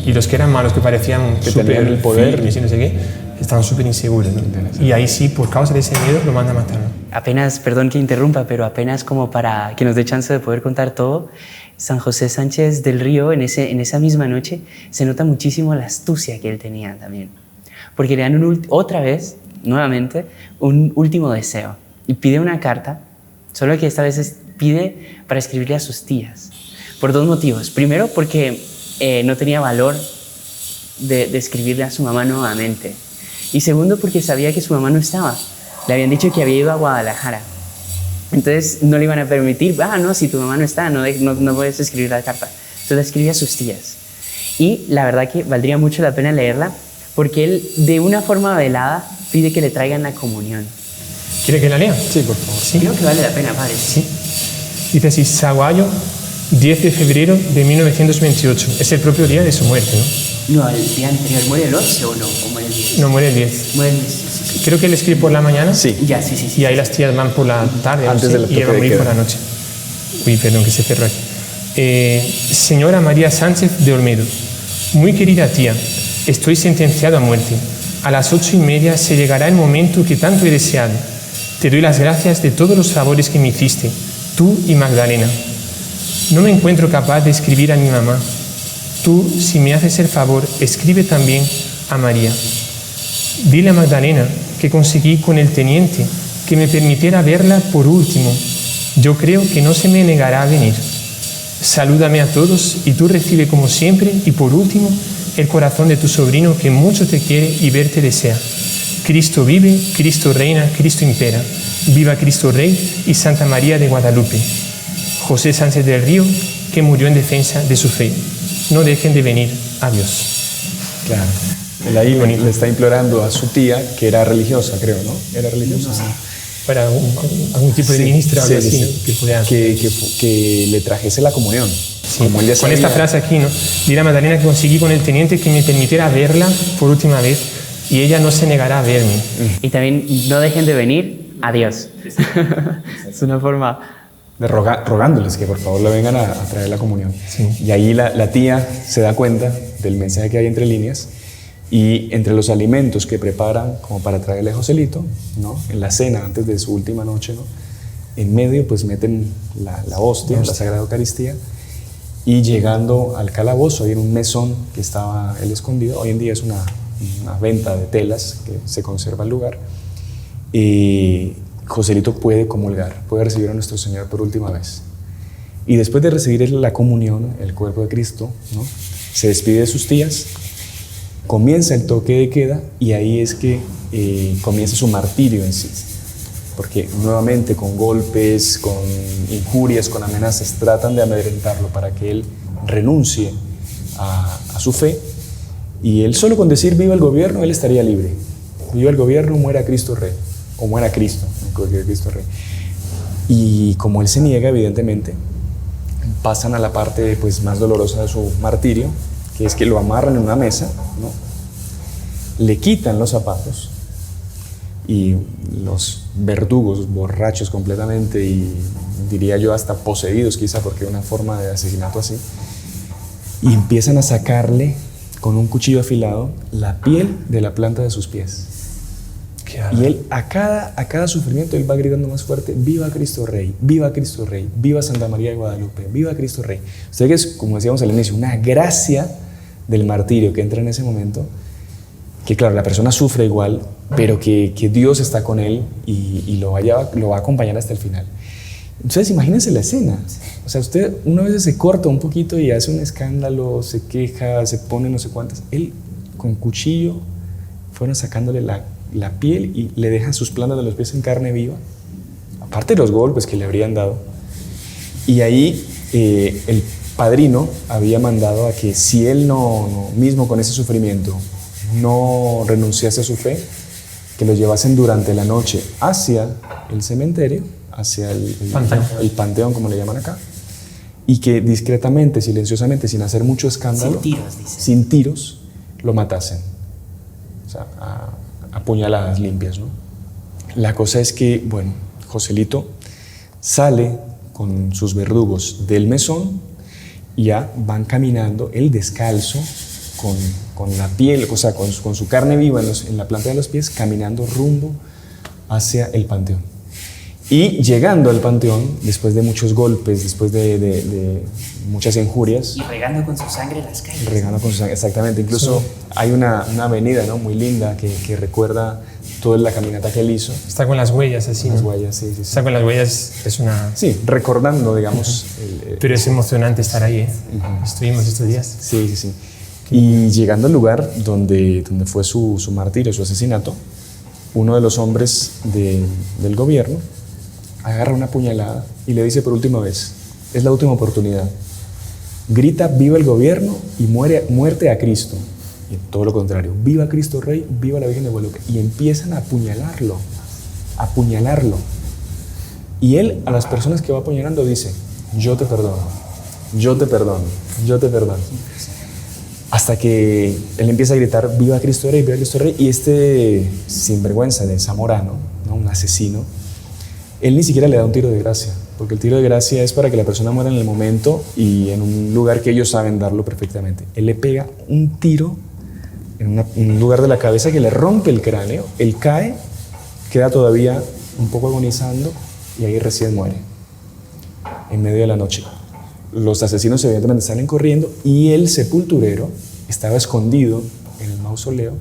Speaker 2: Y los que eran malos, que parecían
Speaker 1: que tenían el poder
Speaker 2: firmes y no sé qué, estaban súper inseguros, ¿no? Y ahí sí, por causa de ese miedo, lo manda a matar, ¿no?
Speaker 3: Apenas, perdón que interrumpa, pero apenas como para que nos dé chance de poder contar todo, San José Sánchez del Río, en esa misma noche, se nota muchísimo la astucia que él tenía también. Porque le dan otra vez, nuevamente, un último deseo. Y pide una carta, solo que esta vez pide para escribirle a sus tías. Por dos motivos. Primero, porque no tenía valor de escribirle a su mamá nuevamente. Y segundo, porque sabía que su mamá no estaba. Le habían dicho que había ido a Guadalajara. Entonces no le iban a permitir, no, si tu mamá no está, no puedes escribir la carta. Entonces la escribía a sus tías. Y la verdad que valdría mucho la pena leerla, porque él de una forma velada pide que le traigan la comunión.
Speaker 2: ¿Quiere que la lea?
Speaker 1: Sí, por favor.
Speaker 3: Sí. Creo que vale la pena, padre.
Speaker 2: Sí. Dice así, Saguayo, 10 de febrero de 1928. Es el propio día de su muerte, ¿no?
Speaker 3: No, el día anterior. ¿Muere el 11 o no? ¿O muere el 10?
Speaker 2: No, muere el 10.
Speaker 3: Muere el 10, sí.
Speaker 2: Creo que él escribe por la mañana.
Speaker 1: Sí.
Speaker 3: Ya, sí.
Speaker 2: Y ahí las tías van por la tarde.
Speaker 1: Antes del
Speaker 2: y él va a morir por la noche. Uy, perdón, que se cerró aquí. Señora María Sánchez de Olmedo. Muy querida tía, estoy sentenciado a muerte. A las 8:30 se llegará el momento que tanto he deseado. Te doy las gracias de todos los favores que me hiciste, tú y Magdalena. No me encuentro capaz de escribir a mi mamá. Tú, si me haces el favor, escribe también a María. Dile a Magdalena que conseguí con el teniente que me permitiera verla por último. Yo creo que no se me negará a venir. Salúdame a todos y tú recibe como siempre y por último el corazón de tu sobrino que mucho te quiere y verte desea. Cristo vive, Cristo reina, Cristo impera. Viva Cristo Rey y Santa María de Guadalupe. José Sánchez del Río, que murió en defensa de su fe. No dejen de venir. Adiós.
Speaker 1: Claro. Él ahí le está implorando a su tía, que era religiosa, creo, ¿no? ¿Era religiosa?
Speaker 2: Para algún tipo de ministra o algo así.
Speaker 1: Que le trajese la comunión.
Speaker 2: Sí. Como él ya sabía. Con esta frase aquí, ¿no? Dile a Magdalena que conseguí con el teniente que me permitiera verla por última vez y ella no se negará a verme.
Speaker 3: Y también no dejen de venir. Adiós. Es una forma
Speaker 1: de rogándoles que por favor le vengan a traer la comunión.
Speaker 2: Sí.
Speaker 1: Y ahí la tía se da cuenta del mensaje que hay entre líneas. Y entre los alimentos que preparan como para traerle a Joselito, ¿no? En la cena antes de su última noche, ¿no? En medio pues meten la hostia, la Sagrada Eucaristía, y llegando al calabozo, ahí en un mesón que estaba él escondido, hoy en día es una venta de telas que se conserva el lugar, y Joselito puede comulgar, puede recibir a nuestro Señor por última vez. Y después de recibir la comunión, el cuerpo de Cristo, ¿no? Se despide de sus tías. Comienza el toque de queda y ahí es que comienza su martirio en sí, porque nuevamente con golpes, con injurias, con amenazas tratan de amedrentarlo para que él renuncie a su fe, y él solo con decir viva el gobierno él estaría libre. Viva el gobierno, muera Cristo Rey, o muera Cristo, Cristo Rey. Y como él se niega, evidentemente pasan a la parte pues más dolorosa de su martirio, que es que lo amarran en una mesa, ¿no? Le quitan los zapatos y los verdugos, borrachos completamente y diría yo hasta poseídos quizá, porque una forma de asesinato así, y empiezan a sacarle con un cuchillo afilado la piel de la planta de sus pies. Y él a cada sufrimiento él va gritando más fuerte: viva Cristo Rey, viva Cristo Rey, viva Santa María de Guadalupe, viva Cristo Rey. Usted que es, como decíamos al inicio, una gracia del martirio que entra en ese momento, que claro, la persona sufre igual, pero que Dios está con él y lo va a acompañar hasta el final. Entonces imagínense la escena. O sea, usted una vez se corta un poquito y hace un escándalo, se queja, se pone no sé cuántas. Él con cuchillo fueron sacándole la piel y le dejan sus plantas de los pies en carne viva, aparte de los golpes que le habrían dado. Y ahí el padrino había mandado a que si él no mismo con ese sufrimiento no renunciase a su fe, que lo llevasen durante la noche hacia el cementerio, hacia el panteón, como le llaman acá, y que discretamente, silenciosamente, sin hacer mucho escándalo, sin tiros, lo matasen. O sea, a puñaladas limpias, ¿no? La cosa es que, bueno, Joselito sale con sus verdugos del mesón y ya van caminando, él descalzo, con la piel, o sea, con su carne viva en la planta de los pies, caminando rumbo hacia el panteón. Y llegando al panteón, después de muchos golpes, después de muchas injurias.
Speaker 3: Y regando con su sangre las calles.
Speaker 1: Regando con su sangre, exactamente. Incluso hay una avenida, ¿no?, muy linda que recuerda toda la caminata que él hizo.
Speaker 2: Está con las huellas, así.
Speaker 1: Las
Speaker 2: ¿no?
Speaker 1: huellas, sí.
Speaker 2: Está con las huellas, es una...
Speaker 1: Sí, recordando, digamos.
Speaker 2: Pero es emocionante estar ahí, ¿eh? Estuvimos estos días.
Speaker 1: Sí. Y llegando al lugar donde fue su martirio, su asesinato, uno de los hombres del gobierno agarra una puñalada y le dice por última vez, es la última oportunidad, grita viva el gobierno y muerte a Cristo. Y todo lo contrario, viva Cristo Rey, viva la Virgen de Guadalupe. Y empiezan a apuñalarlo. Y él a las personas que va apuñalando dice, yo te perdono. Hasta que él empieza a gritar viva Cristo Rey, y este sinvergüenza de Zamorano, ¿no?, un asesino, él ni siquiera le da un tiro de gracia, porque el tiro de gracia es para que la persona muera en el momento y en un lugar que ellos saben darlo perfectamente. Él le pega un tiro en un lugar de la cabeza que le rompe el cráneo, él cae, queda todavía un poco agonizando y ahí recién muere, en medio de la noche. Los asesinos evidentemente salen corriendo y el sepulturero estaba escondido en el mausoleo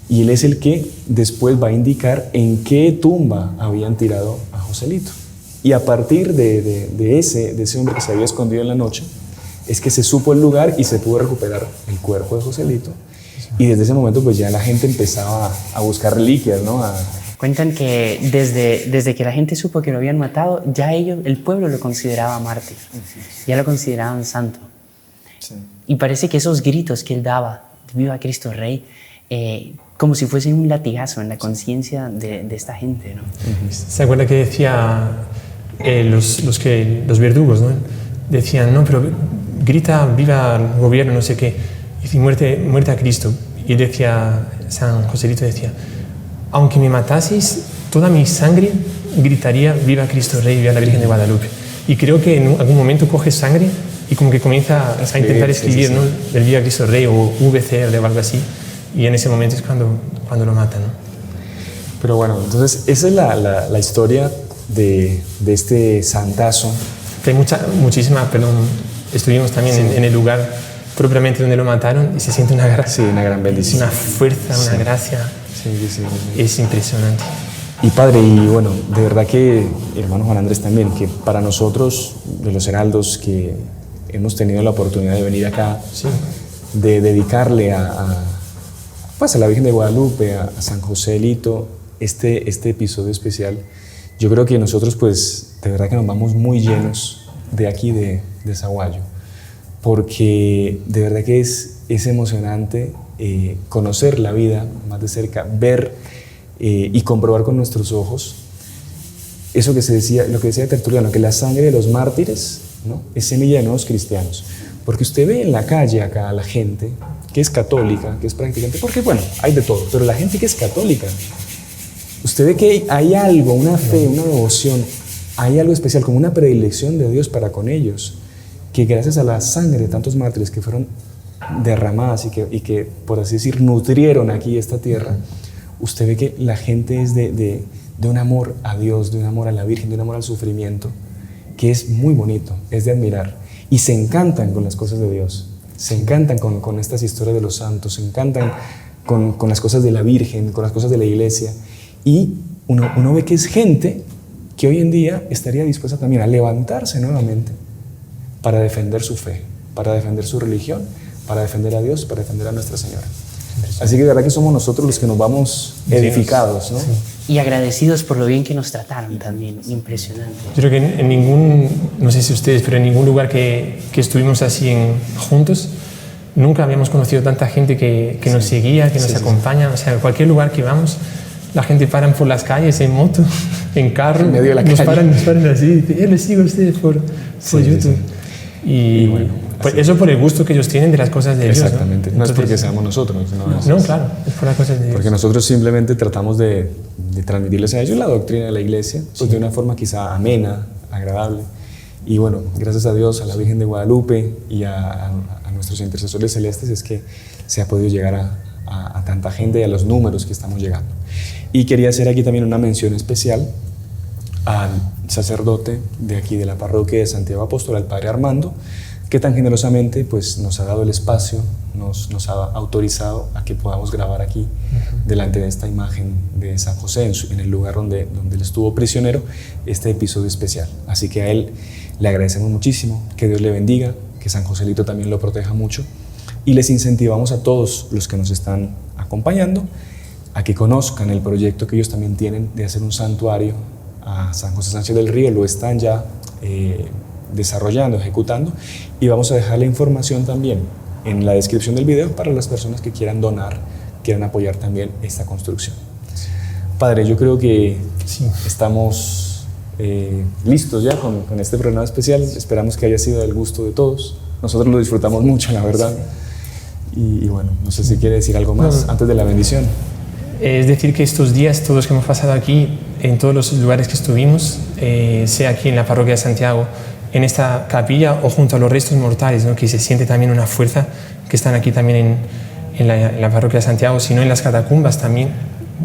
Speaker 1: y él es el que después va a indicar en qué tumba habían tirado a Joselito. Y a partir de ese hombre que se había escondido en la noche es que se supo el lugar y se pudo recuperar el cuerpo de Joselito. Y desde ese momento pues ya la gente empezaba a buscar reliquias, ¿no?
Speaker 3: Cuentan que desde que la gente supo que lo habían matado, ya el pueblo lo consideraba mártir, ya lo consideraban santo. Sí. Y parece que esos gritos que él daba, viva Cristo Rey, como si fuesen un latigazo en la conciencia de esta gente, ¿no?
Speaker 2: ¿Se acuerda que decía los verdugos, ¿no? Decían, no, pero grita viva el gobierno, no sé qué, y muerte a Cristo. Y decía, San Joselito decía, aunque me mataseis, toda mi sangre gritaría viva Cristo Rey, viva la Virgen de Guadalupe. Y creo que en algún momento coge sangre y como que comienza a intentar escribir, sí. ¿no?, el viva Cristo Rey o VCR o algo así. Y en ese momento es cuando lo matan, ¿no?
Speaker 1: Pero bueno, entonces esa es la historia de este santazo.
Speaker 2: Hay muchísima, perdón, estuvimos también en el lugar propiamente donde lo mataron y se siente una gran bendición. Una fuerza, una gracia. Sí. Es impresionante.
Speaker 1: Y padre, y bueno, de verdad que, hermano Juan Andrés también, que para nosotros, de los heraldos que hemos tenido la oportunidad de venir acá, sí, de dedicarle a la Virgen de Guadalupe, a San Joselito, este episodio especial, yo creo que nosotros pues de verdad que nos vamos muy llenos de aquí de Zaguayo, porque de verdad que es emocionante conocer la vida más de cerca, ver y comprobar con nuestros ojos eso que lo que decía Tertuliano, que la sangre de los mártires, ¿no?, es semilla de nuevos cristianos. Porque usted ve en la calle acá a la gente que es católica, que es practicante, porque bueno, hay de todo, pero la gente que es católica, usted ve que hay algo, una fe, una devoción, hay algo especial, como una predilección de Dios para con ellos, que gracias a la sangre de tantos mártires que fueron derramadas y que por así decir, nutrieron aquí esta tierra, usted ve que la gente es de un amor a Dios, de un amor a la Virgen, de un amor al sufrimiento, que es muy bonito, es de admirar. Y se encantan con las cosas de Dios, se encantan con estas historias de los santos, se encantan con las cosas de la Virgen, con las cosas de la iglesia. Y uno ve que es gente que hoy en día estaría dispuesta también a levantarse nuevamente para defender su fe, para defender su religión, para defender a Dios, para defender a Nuestra Señora. Así que de verdad que somos nosotros los que nos vamos edificados, ¿no?
Speaker 3: Sí. Y agradecidos por lo bien que nos trataron también, impresionante.
Speaker 2: Yo creo que en ningún, no sé si ustedes, pero en ningún lugar que estuvimos así juntos, nunca habíamos conocido tanta gente que nos seguía, que nos acompaña. O sea, cualquier lugar que vamos, la gente paran por las calles, en moto, en carro,
Speaker 1: en medio de la
Speaker 2: nos
Speaker 1: calle.
Speaker 2: paran así, y dicen, les sigo a ustedes por YouTube. Y bueno, pues eso por el gusto que ellos tienen de las cosas de Dios.
Speaker 1: Exactamente, no
Speaker 2: Entonces,
Speaker 1: es porque seamos nosotros.
Speaker 2: No, claro, es por las cosas de Dios.
Speaker 1: Porque nosotros simplemente tratamos de transmitirles a ellos la doctrina de la iglesia, pues de una forma quizá amena, agradable. Y bueno, gracias a Dios, a la Virgen de Guadalupe y a nuestros intercesores celestes es que se ha podido llegar a tanta gente y a los números que estamos llegando. Y quería hacer aquí también una mención especial al sacerdote de aquí de la parroquia de Santiago Apóstol, al Padre Armando, que tan generosamente pues, nos ha dado el espacio, nos ha autorizado a que podamos grabar aquí, delante de esta imagen de San José, en el lugar donde él estuvo prisionero, este episodio especial. Así que a él le agradecemos muchísimo, que Dios le bendiga, que San Joselito también lo proteja mucho, y les incentivamos a todos los que nos están acompañando a que conozcan el proyecto que ellos también tienen de hacer un santuario a San José Sánchez del Río. Lo están ya desarrollando, ejecutando, y vamos a dejar la información también en la descripción del video para las personas que quieran donar, quieran apoyar también esta construcción. Padre, yo creo que estamos listos ya con este programa especial. Esperamos que haya sido del gusto de todos. Nosotros lo disfrutamos mucho, la verdad. Y bueno, no sé si quiere decir algo más antes de la bendición.
Speaker 2: Es decir, que estos días, todos que hemos pasado aquí, en todos los lugares que estuvimos, sea aquí en la parroquia de Santiago, en esta capilla o junto a los restos mortales, ¿no? Que se siente también una fuerza, que están aquí también en la parroquia de Santiago, sino en las catacumbas también,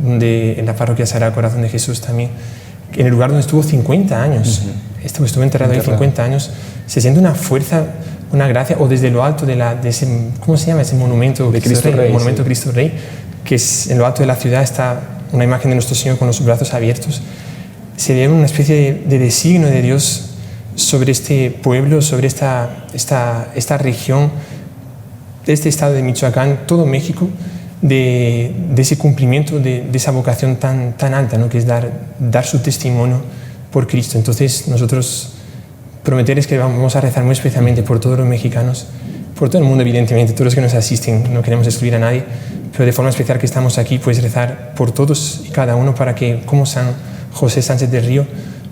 Speaker 2: en la parroquia Sagrado Corazón de Jesús también, en el lugar donde estuvo 50 años, estuvo enterrado ahí 50 años, se siente una fuerza, una gracia, o desde lo alto de ese, ¿cómo se llama? Ese monumento de Cristo Rey, monumento Cristo Rey, que es en lo alto de la ciudad está una imagen de nuestro Señor con los brazos abiertos. Se ve una especie de designio de Dios sobre este pueblo, sobre esta región, de este estado de Michoacán, todo México, de ese cumplimiento de esa vocación tan alta, ¿no? Que es dar su testimonio por Cristo. Entonces nosotros prometerles que vamos a rezar muy especialmente por todos los mexicanos, por todo el mundo evidentemente, todos los que nos asisten, no queremos excluir a nadie, pero de forma especial que estamos aquí, pues rezar por todos y cada uno para que, como San José Sánchez del Río,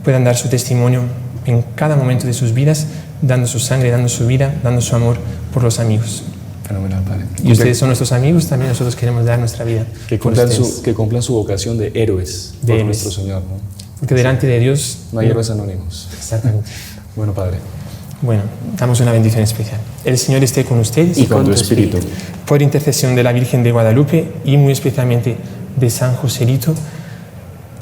Speaker 2: puedan dar su testimonio en cada momento de sus vidas, dando su sangre, dando su vida, dando su amor por los amigos.
Speaker 1: Fenomenal, Padre.
Speaker 2: Y ustedes son nuestros amigos, también nosotros queremos dar nuestra vida.
Speaker 1: Que cumplan su vocación de héroes por nuestro Señor, ¿no?
Speaker 2: Porque delante de Dios
Speaker 1: no hay héroes anónimos.
Speaker 2: Exactamente.
Speaker 1: Bueno, Padre.
Speaker 2: Bueno, damos una bendición especial. El Señor esté con ustedes
Speaker 1: y con tu espíritu.
Speaker 2: Por intercesión de la Virgen de Guadalupe y muy especialmente de San Joselito,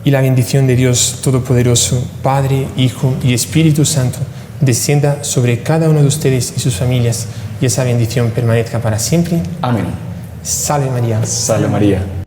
Speaker 2: y la bendición de Dios Todopoderoso, Padre, Hijo y Espíritu Santo, descienda sobre cada uno de ustedes y sus familias, y esa bendición permanezca para siempre.
Speaker 1: Amén.
Speaker 2: Salve María.
Speaker 1: Salve María.